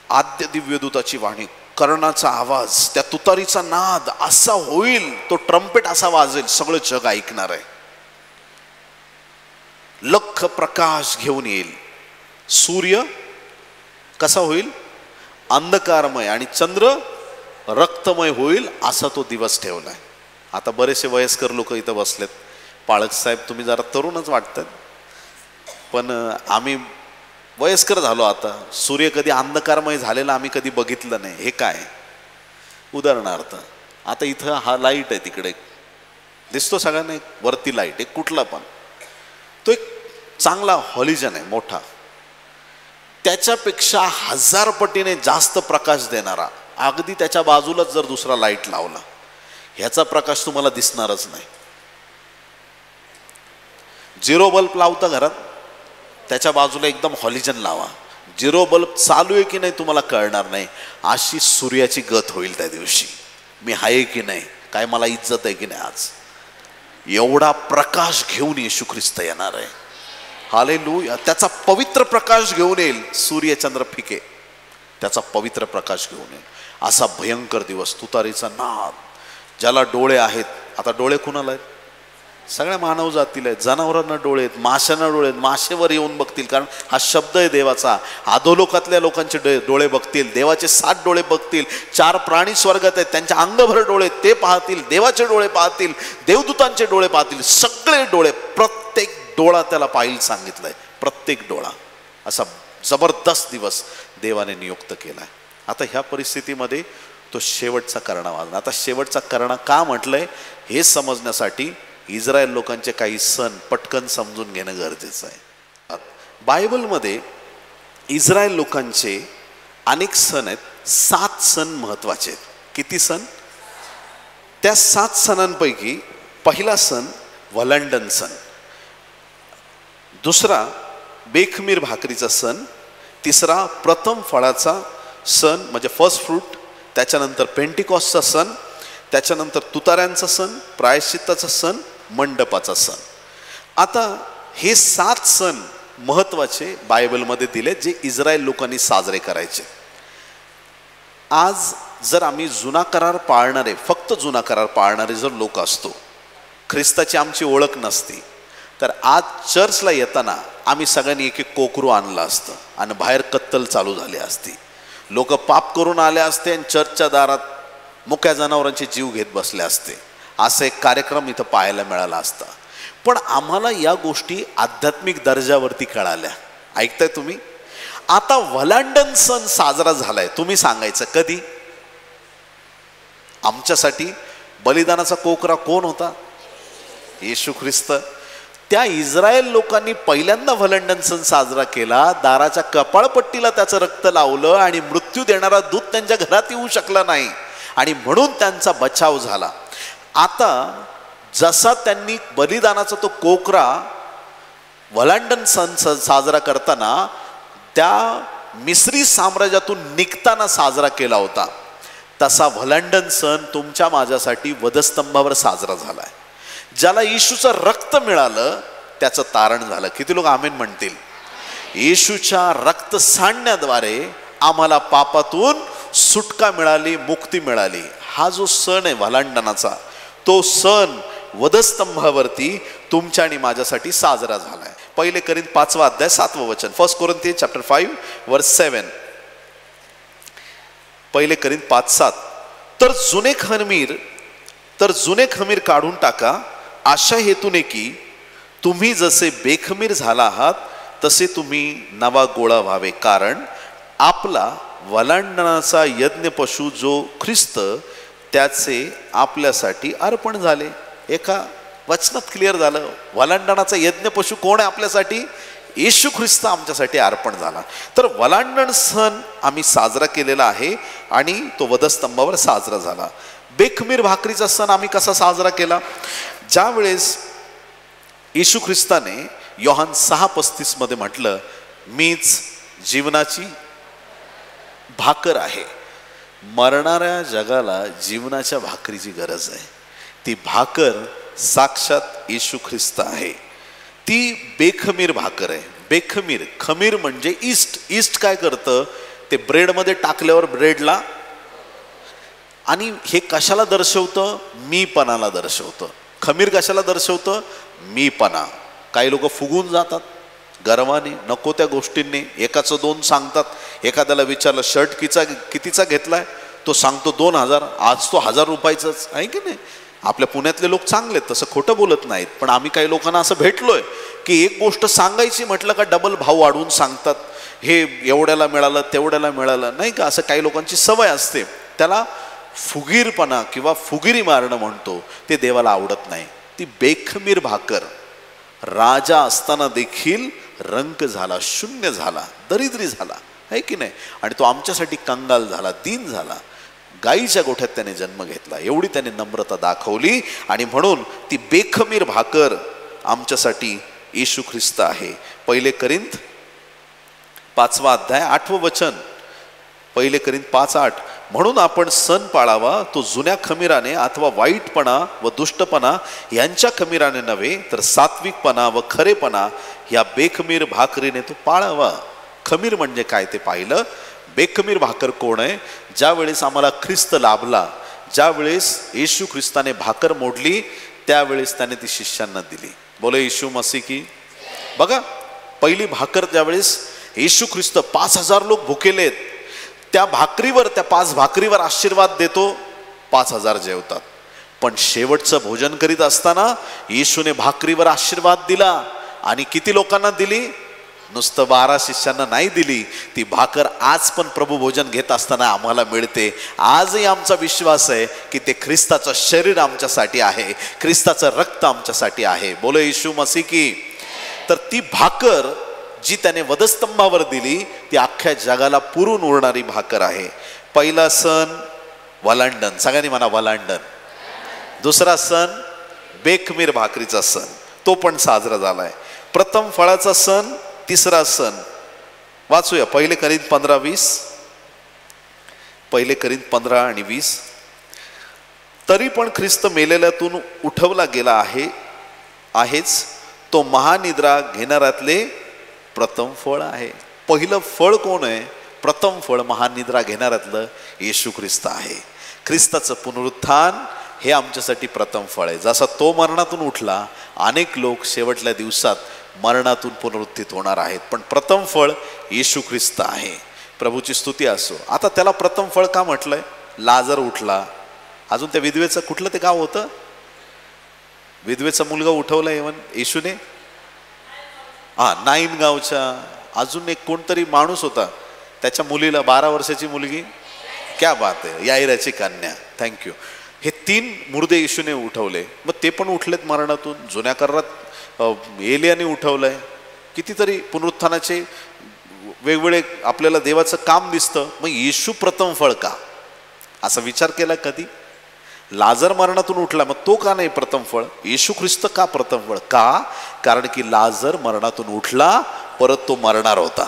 आद्य दिव्यदूताची वाणी, कर्णाचा आवाज, त्या तुतारीचा नाद असा होईल, तो ट्रम्पेट असा वाजेल, सगळं जग ऐकणार आहे. लख प्रकाश घेऊन येईल. सूर्य कसा होईल? अंधकारमय, आणि चंद्र रक्तमय होईल, असा तो दिवस ठेवलाय. आता बरेचसे वयस्कर लोक इथं बसलेत. पाळक साहेब तुम्ही जरा तरुणच वाटतात, पण आम्ही वयस्कर झालो आता. सूर्य कधी अंधकारमय झालेला आम्ही कधी बघितलं नाही. हे काय? उदाहरणार्थ आता इथं हा लाईट आहे, तिकडे दिसतो सगळ्यांना एक वरती लाईट, एक कुठला पण, तो एक चांगला हॉलिजन आहे मोठा, त्याच्यापेक्षा 1000 पटीने जास्त प्रकाश देणारा अगदी त्याच्या बाजूलाच जर दुसरा लाईट लावला, ह्याचा प्रकाश तुम्हाला दिसणारच नाही. 0 बल्ब लावता घरात, त्याच्या बाजूला एकदम हॉलिजन लावा, 0 बल्ब चालू आहे की नाही तुम्हाला कळणार नाही. अशी सूर्याची गत होईल त्या दिवशी. मी आहे की नाही, काय मला इज्जत आहे की नाही आज, एवढा प्रकाश घेऊन येशू ख्रिस्त येणार आहे. हालेलुया. त्याचा पवित्र प्रकाश घेऊन येईल. सूर्य चंद्र फिके, त्याचा पवित्र प्रकाश घेऊन येईल. असा भयंकर दिवस. तुतारीचा नाद. ज्याला डोळे आहेत, आता डोळे कुणाला आहेत? सगळ्या मानव जातीला आहेत. जनावरांना डोळे आहेत, माशांना डोळे आहेत, माशेवर येऊन बघतील, कारण हा शब्द आहे देवाचा. अधोलोकातल्या लोकांचे डोळे बघतील, देवाचे 7 डोळे बघतील. 4 प्राणी स्वर्गात आहेत, त्यांच्या अंगभर डोळे, ते पाहतील, देवाचे डोळे पाहतील, देवदूतांचे डोळे पाहतील, सगळे डोळे, प्रत्येक डोळा त्याला पाहिल सांगितलंय, प्रत्येक डोळा. असा जबरदस्त दिवस देवाने नियुक्त केलाय. आता ह्या परिस्थितीमध्ये तो शेवटचा करणा वाजला. आता शेवटचा करणा का म्हटलंय हे समजण्यासाठी इस्रायल लोकांचे काही सण पटकन समजून घेणं गरजेचं आहे. बायबलमध्ये इस्रायल लोकांचे अनेक सण आहेत. 7 सण महत्वाचे आहेत. किती सण? त्या 7 सणांपैकी पहिला सण वलांडन सण, दुसरा बेखमीर भाकरीचा सण, तिसरा प्रथम फळाचा सण म्हणजे फर्स्ट फ्रूट, त्याच्यानंतर पेंटिकॉस्टचा सण, त्याच्यानंतर तुताऱ्यांचा सण, प्रायश्चित्ताचा सण, मंडपाचा सण. आता हे 7 सण महत्वाचे बायबलमध्ये दिले जे इस्रायल लोकांनी साजरे करायचे. आज जर आम्ही जुना करार पाळणारे, फक्त जुना करार पाळणारे जर लोक असतो, ख्रिस्ताची आमची ओळख नसती, तर आज चर्चला येताना आम्ही सगळ्यांनी एक एक कोकरू आणलं असतं आणि बाहेर कत्तल चालू झाली असती. लोक पाप करून आले असते आणि चर्चच्या दारात मुक्या जनावरांचे जीव घेत बसले असते. असा एक कार्यक्रम इथं पाहायला मिळाला असता. पण आम्हाला या गोष्टी आध्यात्मिक दर्जावरती कळाल्या. ऐकताय तुम्ही? आता वलांडण सण साजरा झालाय, तुम्ही सांगायचं कधी? आमच्यासाठी बलिदानाचा कोकरा कोण होता? येशू ख्रिस्त. त्या इस्रायल लोकांनी पहिल्यांदा वलांडण सण साजरा केला, दाराच्या कपाळपट्टीला त्याचं रक्त लावलं आणि मृत्यू देणारा दूत त्यांच्या घरात येऊ शकला नाही आणि म्हणून त्यांचा बचाव झाला. आता जसा त्यांनी बलिदानाचा तो कोकरा वलांडण सण साजरा करताना त्या मिस्री साम्राज्यातून निघताना साजरा केला होता, तसा वलांडण सण तुमच्या माझ्यासाठी वधस्तंभावर साजरा झालाय. ज्याला येशूचं रक्त मिळालं त्याचं तारण झालं. किती लोक आमेन म्हणतील? येशूच्या रक्त सांडण्याद्वारे आम्हाला पापातून सुटका मिळाली, मुक्ती मिळाली. हा जो सण आहे वलांडणाचा, तो सण वधस्तंभावरती तुमच्या आणि माझ्यासाठी साजरा झालाय. पहिले कोरिन्थ 5 अध्याय 7 वचन. 1 Corinthians chapter 5 verse 7. पहिले कोरिन्थ 5:7. तर जुने खमीर काढून टाका, अशा हेतूने की तुम्ही जसे बेखमीर झाला आहात तसे तुम्ही नवा गोळा व्हावे. कारण आपला वलांडणाचा यज्ञ पशु जो ख्रिस्त, त्याचे आपल्यासाठी अर्पण झाले. एका वचनात क्लिअर झालं. वलांडणाचा यज्ञ पशु कोण आहे आपल्यासाठी? येशू ख्रिस्त आमच्यासाठी अर्पण झाला. तर वलांडण सण आम्ही साजरा केलेला आहे आणि तो वधस्तंभावर साजरा झाला. बेखमीर भाकरीचा सण आम्ही कसा साजरा केला? ज्या वेळेस येशू ख्रिस्ताने योहान 6:35 मध्ये म्हटलं, मीच जीवनाची भाकर आहे. मरणाऱ्या जगाला जीवनाच्या भाकरीची गरज आहे. ती भाकर साक्षात येशू ख्रिस्त आहे. ती बेखमीर भाकर आहे. बेखमीर, खमीर म्हणजे ईस्ट. ईस्ट काय करतं? ते ब्रेडमध्ये टाकल्यावर ब्रेडला, आणि हे कशाला दर्शवतं? मीपणाला दर्शवतं. खमीर कशाला दर्शवतं? मीपणा. काही लोक फुगून जातात गर्वाने, नको त्या गोष्टींनी. एकाचं 2 सांगतात. एखाद्याला विचारलं शर्ट कितीचा घेतलाय? तो सांगतो 2000. आज तो 1000 रुपयाचाच आहे की नाही? आपल्या पुण्यातले लोक चांगले, तसं खोटं बोलत नाहीत. पण आम्ही काही लोकांना असं भेटलोय की एक गोष्ट सांगायची म्हटलं का डबल भाव वाढवून सांगतात. हे एवढ्याला मिळालं, तेवढ्याला मिळालं, नाही का? असं काही लोकांची सवय असते. त्याला फुगीरपणा किंवा फुगिरी मारणं म्हणतो. ते देवाला आवडत नाही. ती बेखमीर भाकर राजा असताना देखील रंक झाला, शून्य झाला, दरिद्री झाला, आहे की नाही? आणि तो आमच्यासाठी कंगाल झाला, दीन झाला. गाईच्या गोठ्यात त्याने जन्म घेतला. एवढी त्याने नम्रता दाखवली आणि म्हणून ती बेखमीर भाकर आमच्यासाठी येशू ख्रिस्त आहे. पहिले कोरिन्थ 5 अध्याय 8 वचन. पहिले कोरिन्थ 5:8. म्हणून आपण सण पाळावा तो जुन्या खमीराने अथवा वाईटपणा व दुष्टपणा यांच्या खमीराने नव्हे, तर सात्विकपणा व खरेपणा या बेखमीर भाकरीने तो पाळावा. खमीर म्हणजे काय ते पाहिलं. बेखमीर भाकर कोण आहे? ज्या वेळेस आम्हाला ख्रिस्त लाभला, ज्या वेळेस येशू ख्रिस्ताने भाकर मोडली, त्यावेळेस त्याने ती शिष्यांना दिली. बोले येशू मसीह की. बघा, पहिली भाकर ज्यावेळेस येशू ख्रिस्त 5000 लोक भुकेलेत, त्या भाकरीवर, त्या 5 भाकरीवर आशीर्वाद देतो, 5000 जेवतात. पण शेवटचं भोजन करीत असताना येशूने भाकरीवर आशीर्वाद दिला आणि किती लोकांना दिली? नुसतं 12 शिष्यांना नाही दिली. ती भाकर आज पण प्रभू भोजन घेत असताना आम्हाला मिळते. आजही आमचा विश्वास आहे की ते ख्रिस्ताचं शरीर आमच्यासाठी आहे, ख्रिस्ताचं रक्त आमच्यासाठी आहे. बोलो येशू मसीह की. तर ती भाकर जी त्याने वधस्तंभावर दिली, ती अख्ख्या जगाला पुरून उरणारी भाकर आहे. पहिला सण वलांडण, सगळ्यांनी म्हणा वलांडण. दुसरा सण बेखमीर भाकरीचा सण, तो पण साजरा झालाय. प्रथम फळाचा सण, तिसरा सण. वाचूया पहिले कोरिन्थ 15:20. पहिले कोरिन्थ 15 आणि 20. तरी पण ख्रिस्त मेलेल्यातून उठवला गेला आहेच, तो महानिद्रा घेणाऱ्यातले प्रथम फळ आहे. पहिलं फळ कोण आहे? प्रथम फळ महानिद्रा घेणाऱ्यातलं येशू ख्रिस्त आहे. ख्रिस्ताचं पुनरुत्थान हे आमच्यासाठी प्रथम फळ आहे. जसा तो मरणातून उठला, अनेक लोक शेवटल्या दिवसात मरणातून पुनरुत्थित होणार आहेत. पण प्रथम फळ येशू ख्रिस्त आहे. प्रभूची स्तुती असो. आता त्याला प्रथम फळ का म्हटलंय? लाजर उठला. अजून त्या विधवेचं कुठलं ते गाव होतं? विधवेचा मुलगा उठवला येशूने. नाईन गावच्या अजून एक कोणतरी माणूस होता, त्याच्या मुलीला 12 वर्षाची मुलगी, क्या बात आहे, याईराची कन्या, थँक्यू. हे 3 मुर्दे येशूने उठवले. मग ते पण उठलेत मरणातून. जुन्या करारात एलियाने उठवलंय. कितीतरी पुनरुत्थानाचे वेगवेगळे आपल्याला देवाचं काम दिसतं. मग येशू प्रथम फळ का, असा विचार केला कधी? लाजर मरणातून उठला, मग तो का नाही प्रथम फळ? येशू ख्रिस्त का प्रथम फळ? का? कारण की लाजर मरणातून उठला, परत तो मरणार होता.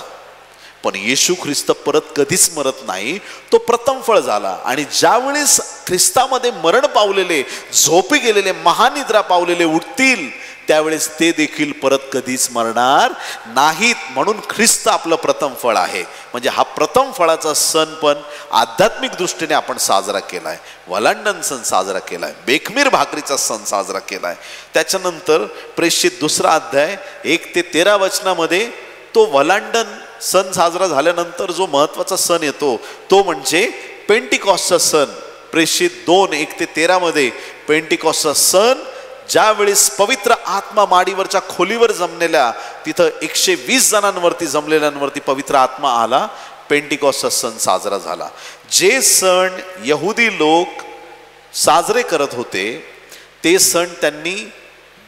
पण येशू ख्रिस्त परत कधीच मरत नाही, तो प्रथम फळ झाला. आणि ज्यावेळेस ख्रिस्तामध्ये मरण पावलेले, झोपी गेलेले, महानिद्रा पावलेले उठतील, त्यावेळेस ते देखील परत कधीच मरणार नाहीत. म्हणून ख्रिस्त आपलं प्रथम फळ आहे. म्हणजे हा प्रथम फळाचा सण पण आध्यात्मिक दृष्टीने आपण साजरा केलाय. वलांडण सण साजरा केलाय, बेखमीर भाकरीचा सण साजरा केलाय. त्याच्यानंतर प्रेषित 2 अध्याय 1 ते 13 वचनामध्ये तो वलांडण सण साजरा झाल्यानंतर जो महत्वाचा सण येतो तो म्हणजे पेंटिकॉस्टचा सण. प्रेषित 2 1 ते 13 मध्ये पेंटिकॉस्टचा सण, ज्यावेळेस पवित्र आत्मा माडीवरच्या खोलीवर जमलेल्या, तिथं 120 जणांवरती जमलेल्यांवरती पवित्र आत्मा आला, पेंटिकॉस्टचा सण साजरा झाला. जे सण यहुदी लोक साजरे करत होते ते सण त्यांनी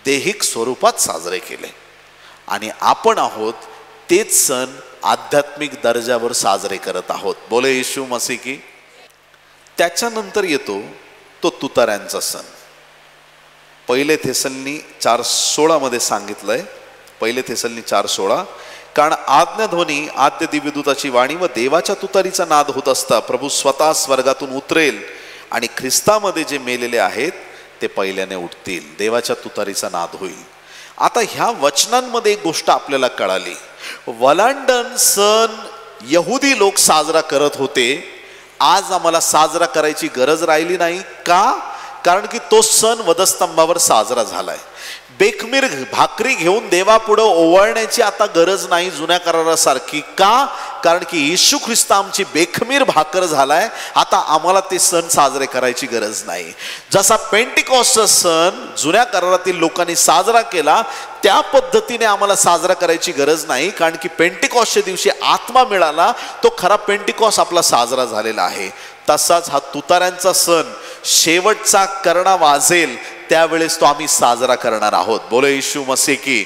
दैहिक स्वरूपात साजरे केले. आणि आपण आहोत तेच सण आध्यात्मिक दर्जावर साजरे करत आहोत. बोले येशू मसीह की. त्याच्यानंतर येतो तो तुताऱ्यांचा सण. 1 थेसलनी 4:16 मध्ये सांगितलंय. 1 थेसलनी 4:16, कारण आज्ञाध्वनी, आद्य दिव्यदूताची वाणी व देवाच्या तुतारीचा नाद होत असता प्रभू स्वतः स्वर्गातून उतरेल आणि ख्रिस्तामध्ये जे मेलेले आहेत ते पहिल्याने उठतील. देवाच्या तुतारीचा नाद होईल. आता ह्या वचनांमध्ये एक गोष्ट आपल्याला कळाली. वलांडण सण यहुदी लोक साजरा करत होते, आज आम्हाला साजरा करायची गरज राहिली नाही. का? कारण की तो सण वधस्तंभावर साजरा झालाय. बेखमीर भाकरी घेऊन देवापुढं ओवाळण्याची आता गरज नाही जुन्या करारासारखी. का? कारण की येशू ख्रिस्त आमची बेखमीर भाकर झालाय. आता आम्हाला ते सण साजरे करायची गरज नाही. जसा पेंटिकॉस्टचा सण जुन्या करारातील लोकांनी साजरा केला, त्या पद्धतीने आम्हाला साजरा करायची गरज नाही. कारण की पेंटिकॉस्टच्या दिवशी आत्मा मिळाला, तो खरा पेंटिकॉस्ट आपला साजरा झालेला आहे. तसाच हा तुताऱ्यांचा सण शेवटचा करणा वाजेल त्यावेळेस तो आम्ही साजरा करणार आहोत. बोले येशू मसीह की.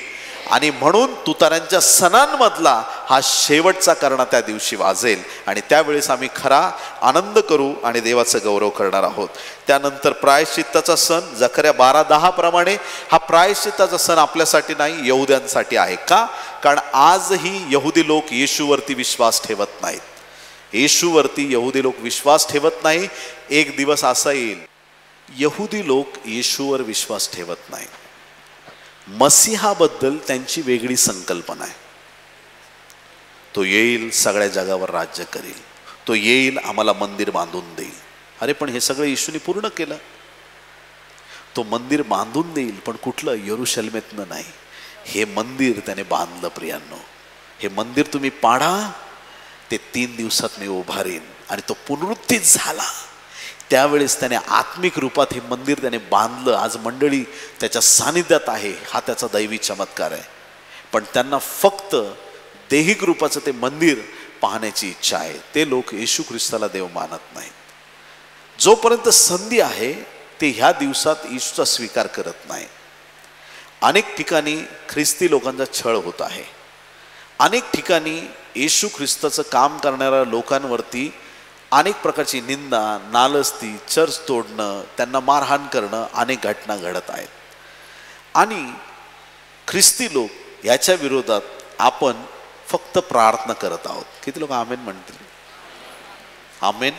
आणि म्हणून तुताऱ्यांच्या सणांमधला हा शेवटचा करणा त्या दिवशी वाजेल आणि त्यावेळेस आम्ही खरा आनंद करू आणि देवाचा गौरव करणार आहोत. त्यानंतर प्रायश्चित्ताचा सण जकर्या 12:10 प्रमाणे हा प्रायश्चित्ताचा सण आपल्यासाठी नाही, यहुद्यांसाठी आहे. का? कारण आजही यहुदी लोक येशूवरती विश्वास ठेवत नाहीत. येशूवरती यहुदी लोक विश्वास ठेवत नाही. एक दिवस असा येईल यहुदी लोक येशूवर विश्वास ठेवत नाही. मसीहाबद्दल त्यांची वेगळी संकल्पना आहे. तो येईल, सगळ्या जगावर राज्य करेल, तो येईल, आम्हाला मंदिर बांधून देईल. अरे पण हे सगळं येशूने पूर्ण केलं. तो मंदिर बांधून देईल, पण कुठलं? यरूशलेमेतनं नाही. हे मंदिर त्याने बांधलं. प्रियांनो, हे मंदिर तुम्ही पाडा, ते 3 दिवसात मी उभारीन. आणि तो पुनरुत्थित झाला. त्यावेळेस त्याने आत्मिक रूपात हे मंदिर त्याने बांधलं. आज मंडळी त्याच्या सानिध्यात आहे. हा त्याचा दैवी चमत्कार आहे. पण त्यांना फक्त दैहिक रूपाचं ते मंदिर पाहण्याची इच्छा आहे. ते लोक येशू ख्रिस्ताला देव मानत नाहीत. जोपर्यंत संधी आहे ते ह्या दिवसात येशूचा स्वीकार करत नाही. अनेक ठिकाणी ख्रिस्ती लोकांचा छळ होत आहे. अनेक ठिकाणी येशू ख्रिस्ताचं काम करणाऱ्या लोकांवरती अनेक प्रकारची निंदा, नालस्ती, चर्च तोडणं, त्यांना मारहाण करणं, अनेक घटना घडत आहेत. आणि ख्रिस्ती लोक याच्या विरोधात आपण फक्त प्रार्थना करत आहोत. किती लोक आमेन म्हणतील? आमेन.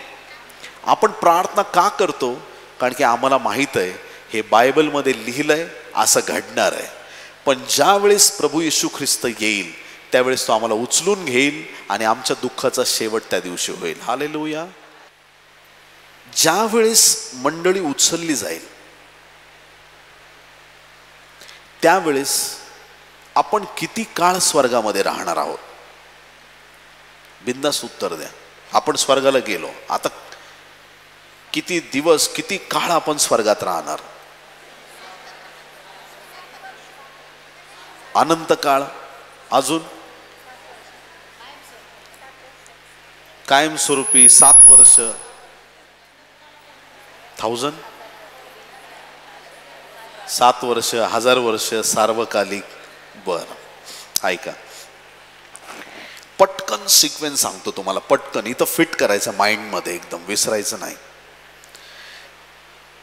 आपण प्रार्थना का करतो? कारण की आम्हाला माहीत आहे हे बायबलमध्ये लिहिलंय, असं घडणार आहे. पण ज्यावेळेस प्रभू येशू ख्रिस्त येईल त्यावेळेस तो आम्हाला उचलून घेईल आणि आमच्या दुःखाचा शेवट त्या दिवशी होईल. हालेलुया. ज्यावेळेस मंडळी उचलली जाईल त्यावेळेस आपण किती काळ स्वर्गामध्ये राहणार आहोत? बिनधास्त उत्तर द्या. आपण स्वर्गाला गेलो, आता किती दिवस, किती काळ आपण स्वर्गात राहणार? अनंत काळ, अजून कायमस्वरूपी 7 वर्ष, 1000, 7 वर्ष, 1000 वर्ष, सार्वकालिक. बरं ऐका, पटकन सिक्वेन्स सांगतो तुम्हाला, पटकन इथं फिट करायचं माइंडमध्ये, एकदम विसरायचं नाही.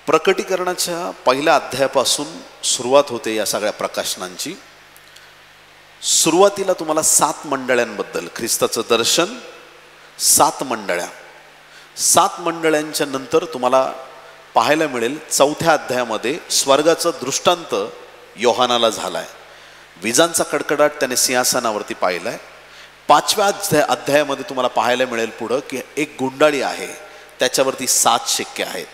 प्रकटीकरणाच्या पहिल्या अध्यायापासून सुरुवात होते या सगळ्या प्रकाशनांची. सुरुवातीला तुम्हाला 7 मंडळांबद्दल, ख्रिस्ताचं दर्शन, 7 मंडळ्या, 7 मंडळांच्या नंतर तुम्हाला पाहायला मिळेल 4थ्या अध्यायामध्ये स्वर्गाचा दृष्टांत योहानाला झालाय. विजांचा कडकडाट त्याने सिंहासनावरती पाहिलाय. 5व्या अध्यायामध्ये तुम्हाला पाहायला मिळेल पुढं की एक गुंडाळी आहे, त्याच्यावरती 7 शिक्के आहेत.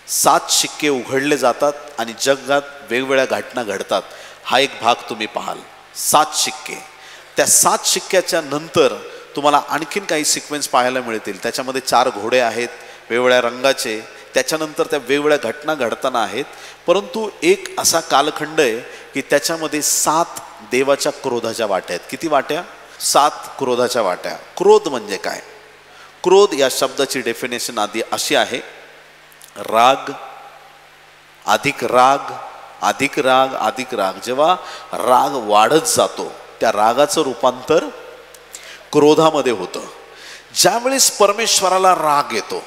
7 शिक्के उघडले जातात आणि जगात वेगवेगळ्या घटना घडतात. हा एक भाग तुम्ही पाहाल, 7 शिक्के. त्या 7 शिक्क्याच्या नंतर तुम्हाला आणखीन काही सिक्वेन्स पाहायला मिळतील. त्याच्यामध्ये 4 घोडे आहेत वेगवेगळ्या रंगाचे. त्याच्यानंतर त्या वेगवेगळ्या घटना घडताना आहेत. परंतु एक असा कालखंड आहे की त्याच्यामध्ये 7 देवाच्या क्रोधाच्या वाट्या आहेत. किती वाट्या? 7 क्रोधाच्या वाट्या. क्रोध म्हणजे काय? क्रोध या शब्दाची डेफिनेशन आधी अशी आहे, राग अधिक राग अधिक राग अधिक राग. जेव्हा राग वाढत जातो त्या रागाचं रूपांतर क्रोधामध्ये होतं. ज्यावेळेस परमेश्वराला राग येतो,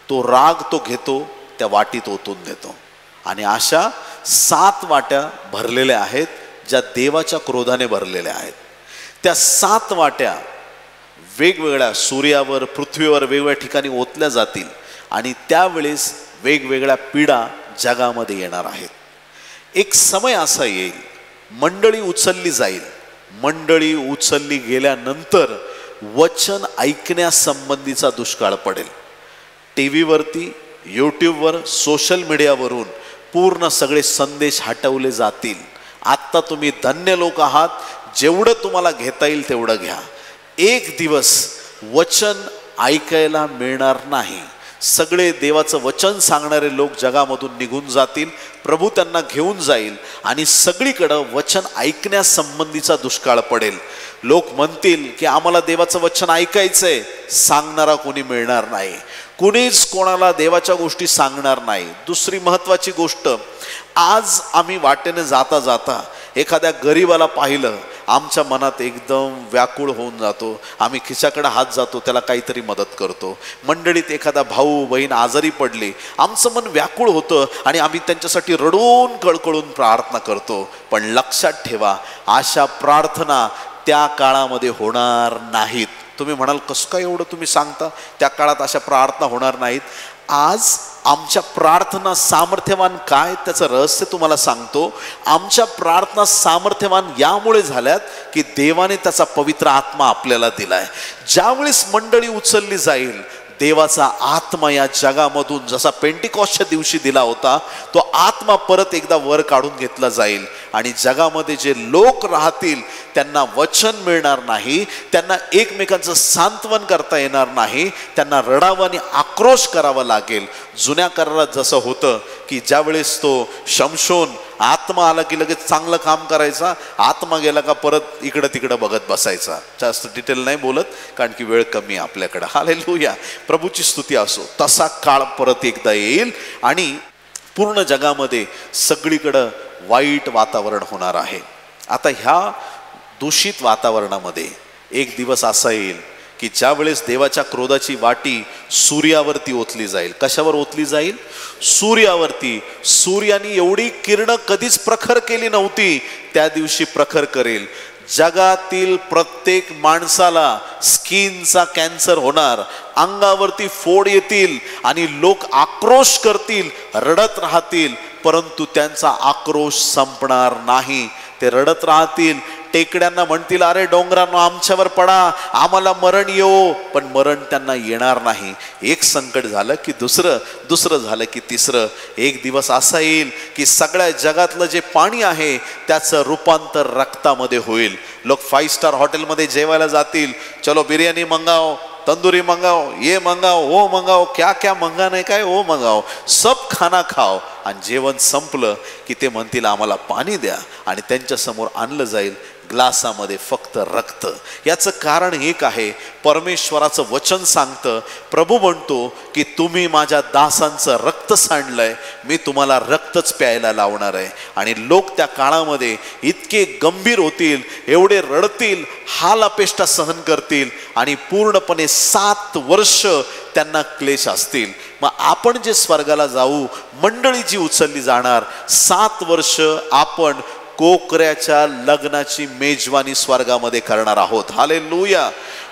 तो राग तो घेतो, त्या वाटीत ओतून देतो. आणि अशा 7 वाट्या भरलेल्या आहेत ज्या देवाच्या क्रोधाने भरलेल्या आहेत. त्या 7 वाट्या वेगवेगळ्या सूर्यावर, पृथ्वीवर, वेगवेगळ्या ठिकाणी ओतल्या जातील आणि त्यावेळेस वेगवेगळ्या पीडा जगामध्ये येणार आहेत. एक समय असा येईल, मंडळी उचलली जाईल. मंडळी उचलली गेल्यानंतर वचन ऐकण्यासंबंधीचा दुष्काळ पडेल. टी व्हीवरती, यूट्यूबवर, सोशल मीडियावरून पूर्ण सगळे संदेश हटवले जातील. आत्ता तुम्ही धन्य लोक आहात, जेवढं तुम्हाला घेता येईल तेवढं घ्या. एक दिवस वचन ऐकायला मिळणार नाही. सगळे देवाचं वचन सांगणारे लोक जगामधून निघून जातील. प्रभू त्यांना घेऊन जाईल आणि सगळीकडं वचन ऐकण्यासंबंधीचा दुष्काळ पडेल. लोक म्हणतील की आम्हाला देवाचं वचन ऐकायचंय, सांगणारा कोणी मिळणार नाही. कुणीच कोणाला देवाच्या गोष्टी सांगणार नाही. दुसरी महत्वाची गोष्ट, आज आम्ही वाटेने जाता जाता एखाद्या गरीबाला पाहिलं, आमच्या मनात एकदम व्याकुळ होऊन जातो. आम्ही खिशाकडे हात जातो, त्याला काहीतरी मदत करतो. मंडळीत एखादा भाऊ बहीण आजारी पडले, आमचं मन व्याकुळ होतं आणि आम्ही त्यांच्यासाठी रडून कळकळून प्रार्थना करतो. पण लक्षात ठेवा, अशा प्रार्थना त्या काळामध्ये होणार नाहीत. तुम्ही म्हणाल कसं काय एवढं तुम्ही सांगता, त्या काळात अशा प्रार्थना होणार नाहीत. आज आमच्या प्रार्थना सामर्थ्यवान काय त्याचं रहस्य तुम्हाला सांगतो. आमच्या प्रार्थना सामर्थ्यवान यामुळे झाल्यात की देवाने त्याचा पवित्र आत्मा आपल्याला दिलाय. ज्यावेळेस मंडळी उचलली जाईल, देवाचा आत्मा या जगामधून जसा पेंटिकॉस्टच्या दिवशी दिला होता, तो आत्मा परत एकदा वर काढून घेतला जाईल आणि जगामध्ये जे लोक राहतील त्यांना वचन मिळणार नाही, त्यांना एकमेकांचं सांत्वन करता येणार नाही, त्यांना रडावं आणि आक्रोश करावा लागेल. जुन्या करारात जसं होतं की ज्यावेळेस तो शमशोन आत्मा आला की लगेच चांगलं काम करायचा, आत्मा गेला का परत इकडं तिकडं बघत बसायचा. जास्त डिटेल नाही बोलत कारण की वेळ कमी आहे आपल्याकडं. हालेलुया, प्रभूची स्तुती असो. तसा काळ परत एकदा येईल आणि पूर्ण जगामध्ये सगळीकडं वाईट वातावरण होणार आहे. आता ह्या दूषित वातावरणामध्ये एक दिवस असा येईल की ज्या वेळेस देवाच्या क्रोधाची वाटी सूर्यावरती ओतली जाईल. कशावर ओतली जाईल? सूर्यावरती. सूर्याने एवढी किरणं कधीच प्रखर केली नव्हती, त्या दिवशी प्रखर करेल. जगातील प्रत्येक माणसाला स्किनचा कॅन्सर होणार, अंगावरती फोड येतील आणि लोक आक्रोश करतील, रडत राहतील, परंतु त्यांचा आक्रोश संपणार नाही. ते रडत राहतील, टेकड्यांना म्हणतील अरे डोंगरांनो आमच्यावर पडा, आम्हाला मरण येऊ, पण मरण त्यांना येणार नाही. एक संकट झालं की दुसरं झालं की तिसरं. एक दिवस असा येईल की सगळ्या जगातलं जे पाणी आहे त्याचं रूपांतर रक्तामध्ये होईल. लोक 5 स्टार हॉटेलमध्ये जेवायला जातील, चलो बिर्याणी मंगाओ, तंदुरी मंगाओ, ये मंगाओ, वो मंगाओ, क्या क्या मंगाने काय वो मंगाओ, सब खाना खाओ. आणि जेवण संपलं की ते म्हणतील आम्हाला पाणी द्या आणि त्यांच्या समोर आणलं जाईल. ग्लासामध्ये फक्त रक्त. याचं कारण एक आहे, परमेश्वराचं वचन सांगतं, प्रभू म्हणतो की तुम्ही माझ्या दासांचं रक्त सांडलंय, मी तुम्हाला रक्तच प्यायला लावणार आहे. आणि लोक त्या काळामध्ये इतके गंभीर होतील, एवढे रडतील, हाल अपेष्टा सहन करतील आणि पूर्णपणे 7 वर्ष त्यांना क्लेश असतील. मग आपण जे स्वर्गाला जाऊ, मंडळी जी उचलली जाणार, 7 वर्ष आपण कोकऱ्याच्या लग्नाची मेजवानी स्वर्गामध्ये करणार आहोत. हालेलुया.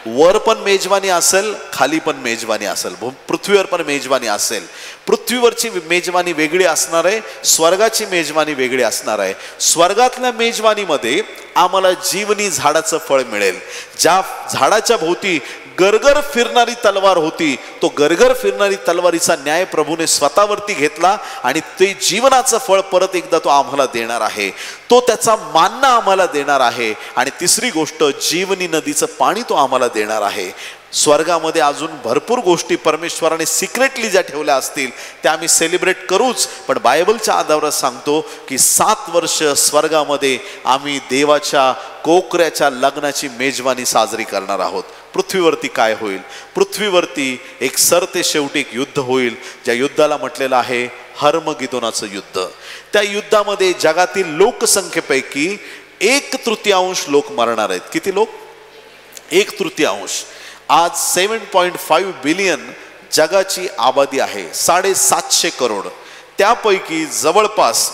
वर पण मेजवानी असेल, खाली पण मेजवानी असेल, पृथ्वीवर पण मेजवानी असेल. पृथ्वीवरची मेजवानी वेगळी असणार आहे, स्वर्गाची मेजवानी वेगळी असणार आहे. स्वर्गातल्या मेजवानीमध्ये आम्हाला जीवनी झाडाचं फळ मिळेल. ज्या झाडाच्या भोवती गरगर फिरणारी तलवार होती, तो गरगर फिरणारी तलवारीचा न्याय प्रभूने स्वतःवरती घेतला आणि ते जीवनाचं फळ परत एकदा तो आम्हाला देणार आहे. तो त्याचा मानना आम्हाला देणार आहे. आणि तिसरी गोष्ट, जीवनी नदीचं पाणी तो आम्हाला देणार आहे. स्वर्गामध्ये अजून भरपूर गोष्टी परमेश्वराने सिक्रेटली ज्या ठेवल्या असतील त्या आम्ही सेलिब्रेट करूच, पण बायबलच्या आधारावर सांगतो की 7 वर्ष स्वर्गामध्ये आम्ही देवाच्या कोकऱ्याच्या लग्नाची मेजवानी साजरी करणार आहोत. पृथ्वीवरती काय होईल? पृथ्वीवरती एक सरते शेवटी एक युद्ध होईल, ज्या युद्धाला म्हटलेलं आहे हर्मगिदोनाचं युद्ध. त्या युद्धामध्ये जगातील लोकसंख्येपैकी 1/3 लोक मरणार आहेत. किती लोक? 1/3. आज 7.5 बिलियन जगाची आबादी आहे, 750 करोड. त्यापैकी जवळपास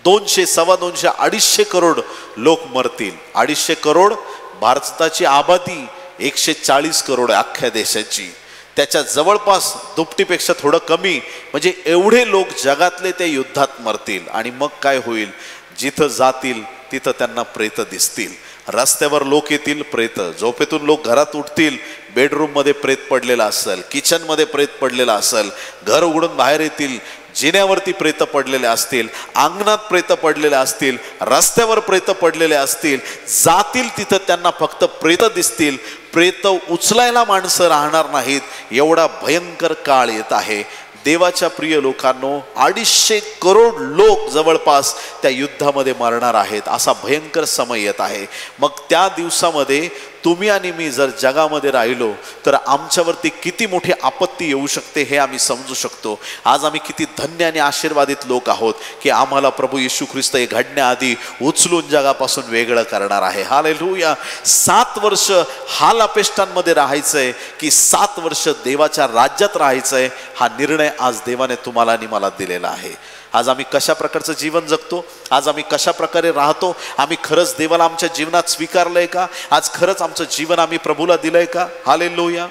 200, 250, 250 करोड लोक मरतील. 250 करोड. भारताची आबादी 140 करोड आहे अख्ख्या देशाची. त्याच्या जवळपास दुपटीपेक्षा थोडं कमी, म्हणजे एवढे लोक जगातले त्या युद्धात मरतील. आणि मग काय होईल? जिथं जातील तिथं त्यांना प्रेत दिसतील. रस्त्यावर लोक येतील, प्रेत. झोपेतून लोक घरात उठतील, बेडरूममध्ये प्रेत पडलेला असेल, किचनमध्ये प्रेत पडलेला असेल. घर उघडून बाहेर येतील, जिन्यावरती प्रेत पडलेले असतील, अंगणात प्रेत पडलेले असतील, रस्त्यावर प्रेत पडलेले असतील. जातील तिथं त्यांना फक्त प्रेत दिसतील. प्रेत उचलायला माणसं राहणार नाहीत. एवढा भयंकर काळ येत आहे. देवाच्या प्रिय लोकांनो, 250 करोड लोक जवळपास त्या युद्धामध्ये मरणार आहेत. असा भयंकर समय येत आहे. मग त्या दिवसामध्ये तुम्ही आणि मी जर जगामध्ये राहिलो तर आमच्यावरती किती मोठी आपत्ती येऊ शकते हे आम्ही समजू शकतो. आज आम्ही किती धन्य आणि आशीर्वादित लोक आहोत की आम्हाला प्रभू येशू ख्रिस्त हे घडण्याआधी उचलून जगापासून वेगळं करणार आहे. हालेलुया. 7 वर्ष हाल अपेष्टांमध्ये राहायचंय की 7 वर्ष देवाच्या राज्यात राहायचंय, हा निर्णय आज देवाने तुम्हाला आणि मला दिलेला आहे. आज आम्ही कशा प्रकारचं जीवन जगतो, आज आम्ही कशा प्रकारे राहतो, आम्ही खरंच देवाला आमच्या जीवनात स्वीकारलंय का? आज खरंच आमचं जीवन आम्ही प्रभूला दिलंय का? हालेलुया.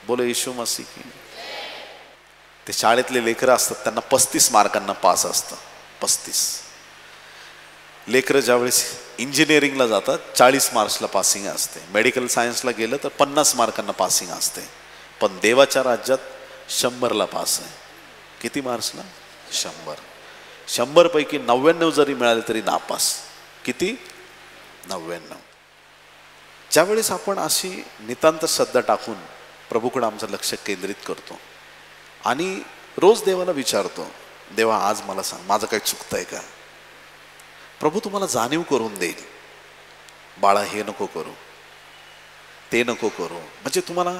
बोलो येशू मसीह की. ते शाळेतले लेकरं असतात, त्यांना 35 मार्कांना पास असतं. 35 लेकरं ज्यावेळेस इंजिनिअरिंगला जातात 40 मार्क्सला पासिंग असते. मेडिकल सायन्सला गेलं तर 50 मार्कांना पासिंग असते. पण देवाच्या राज्यात 100ला पास आहे. किती मार्क्सला? 100. 100 पैकी 99 जरी मिळाले तरी नापास. किती? 99. ज्यावेळेस आपण अशी नितांत श्रद्धा टाकून प्रभूकडे आमचं लक्ष केंद्रित करतो आणि रोज देवाला विचारतो, देवा आज मला सांग, माझं काही चुकतंय का? प्रभू तुम्हाला जाणीव करून देईल, बाळा हे नको करू, ते नको करू. म्हणजे तुम्हाला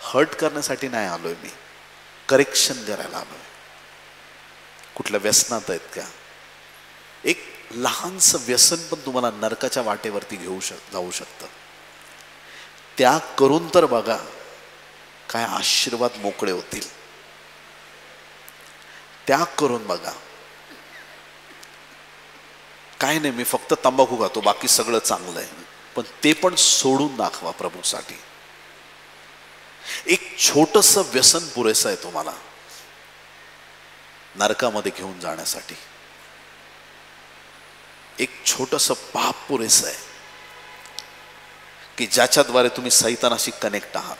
हर्ट करण्यासाठी नाही आलोय मी, करेक्शन करायला आलोय. कुठल्या व्यसनात आहेत का? एक लहानसं व्यसन पण तुम्हाला नरकाच्या वाटेवरती जाऊ शकतं. त्याग करून तर बघा, काय आशीर्वाद मोकळे होतील. त्याग करून बघा. काय नाही, मी फक्त तंबाखू खातो, बाकी सगळं चांगलं आहे, पण ते पण सोडून दाखवा प्रभूसाठी. एक छोटंसं व्यसन पुरेसं आहे तुम्हाला नरकामध्ये घेऊन जाण्यासाठी. एक छोटंसं पाप पुरेसं आहे की ज्याच्याद्वारे तुम्ही सैतानाशी कनेक्ट आहात.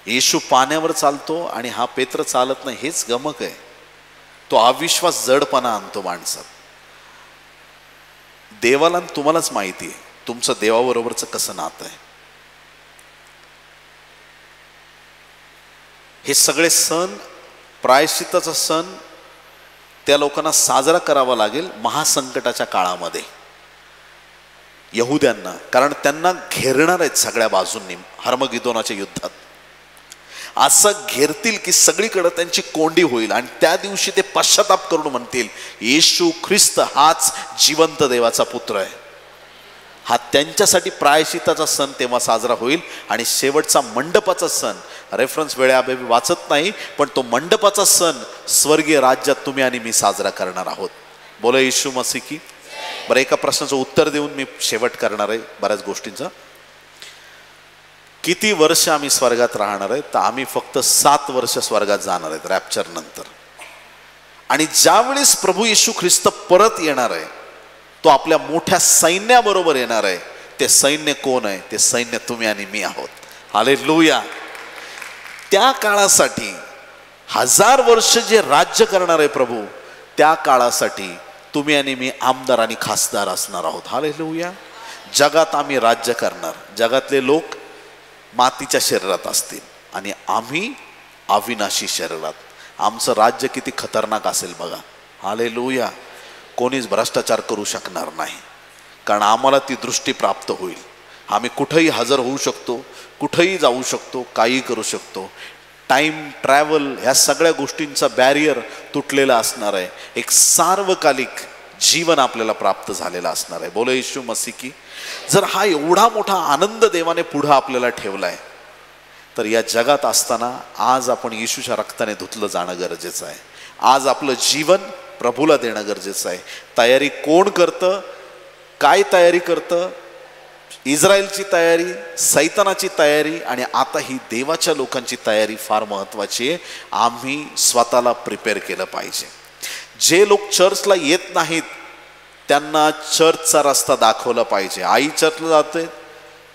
येशू पाण्यावर चालतो आणि हा पेत्र चालत नाही, हेच गमक आहे. तो अविश्वास जडपणा आणतो माणसात. देवाला तुम्हालाच माहिती आहे तुमचं देवाबरोबरचं कसं नातं आहे. हे सगळे सण, प्रायश्चित्ताचा सण, त्या लोकांना साजरा करावा लागेल महासंकटाच्या काळामध्ये, यहुद्यांना, कारण त्यांना घेरणार आहेत सगळ्या बाजूंनी हर्मगिदोनाच्या युद्धात. असं घेरतील की सगळीकडे त्यांची कोंडी होईल आणि त्या दिवशी ते पश्चाताप करून म्हणतील, येशू ख्रिस्त हाच जिवंत देवाचा पुत्र आहे. हा त्यांच्यासाठी प्रायश्चित्ताचा सण तेव्हा साजरा होईल. आणि शेवटचा मंडपाचा सण, रेफरन्स वेळेअभावी वाचत नाही, पण तो मंडपाचा सण स्वर्गीय राज्यात तुम्ही आणि मी साजरा करणार आहोत. बोला येशू मसीह की. बरं, एका प्रश्नाचं उत्तर देऊन मी शेवट करणार आहे बऱ्याच गोष्टींचा. किती वर्ष आम्ही स्वर्गात राहणार आहे? तर आम्ही फक्त 7 वर्ष स्वर्गात जाणार आहेत रॅप्चर नंतर. आणि ज्यावेळेस प्रभू येशू ख्रिस्त परत येणार आहे, तो आपल्या मोठ्या सैन्याबरोबर येणार आहे. ते सैन्य कोण आहे? ते सैन्य तुम्ही आणि मी आहोत. हालेलुया. त्या काळासाठी 1000 वर्ष जे राज्य करणार आहे प्रभू, त्या काळासाठी तुम्ही आणि मी आमदार आणि खासदार असणार आहोत. हालेलुया. जगात आम्ही राज्य करणार. जगातले लोक मातीच्या शरीरात असतील आणि आम्ही अविनाशी शरीरात. आमचं राज्य किती खतरनाक असेल बघा. हालेलुया. कोणीच भ्रष्टाचार करू शकणार नाही, कारण आम्हाला ती दृष्टी प्राप्त होईल. आम्ही कुठेही हजर होऊ शकतो, कुठेही जाऊ शकतो, काही करू शकतो. टाईम ट्रॅव्हल ह्या सगळ्या गोष्टींचा बॅरियर तुटलेला असणार आहे. एक सार्वकालिक जीवन आपल्याला प्राप्त झालेलं असणार आहे. बोला येशू मसीह की. जर हा एवढा मोठा आनंद देवाने पुढं आपल्याला ठेवलाय, तर या जगात असताना आज आपण येशूच्या रक्ताने धुतलं जाणं गरजेचं आहे. आज आपलं जीवन प्रभूला देणं गरजेचं आहे. तयारी कोण करतं? काय तयारी करतं? इस्रायलची तयारी, सैतानाची तयारी आणि आता ही देवाच्या लोकांची तयारी फार महत्त्वाची आहे. आम्ही स्वतःला प्रिपेअर केलं पाहिजे. जे लोक चर्चला येत नाहीत त्यांना चर्चचा रस्ता दाखवला पाहिजे. आई चर्चला जाते,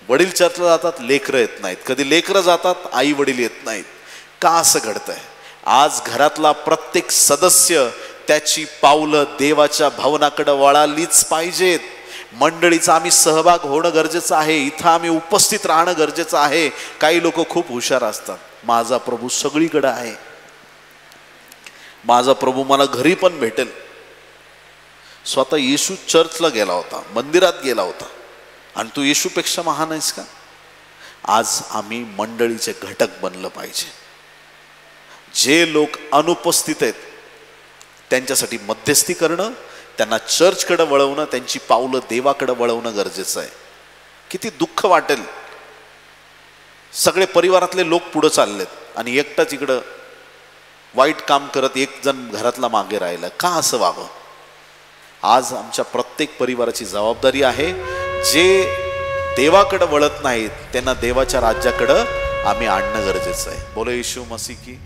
वडील चर्चला जातात, लेकरं येत नाहीत. कधी लेकरं जातात, आई वडील येत नाहीत. का असं घडतंय? आज घरातला प्रत्येक सदस्य त्याची पावलं देवाच्या भवनाकडे वळालीच पाहिजेत. मंडळीचा आम्ही सहभाग होणं गरजेचं आहे. इथं आम्ही उपस्थित राहणं गरजेचं आहे. काही लोक खूप हुशार असतात. माझा प्रभू सगळीकडे आहे, माझा प्रभू मला घरी पण भेटेल. स्वतः येशू चर्चला गेला होता, मंदिरात गेला होता, आणि तू येशूपेक्षा महान आहेस का? आज आम्ही मंडळीचे घटक बनलं पाहिजे. जे लोक अनुपस्थित आहेत त्यांच्यासाठी मध्यस्थी करणं, त्यांना चर्चकडे वळवणं, त्यांची पावलं देवाकडे वळवणं गरजेचं आहे. किती दुःख वाटेल, सगळे परिवारातले लोक पुढे चाललेत आणि एकटाच इकडं वाईट काम करत एक जण घरातला मागे राहिला. का असं व्हावं? आज आमच्या प्रत्येक परिवाराची जबाबदारी आहे. जे देवाकडे वळत नाहीत त्यांना देवाच्या राज्याकडं आम्ही आणणं गरजेचं आहे. बोलो येशू मसीह की.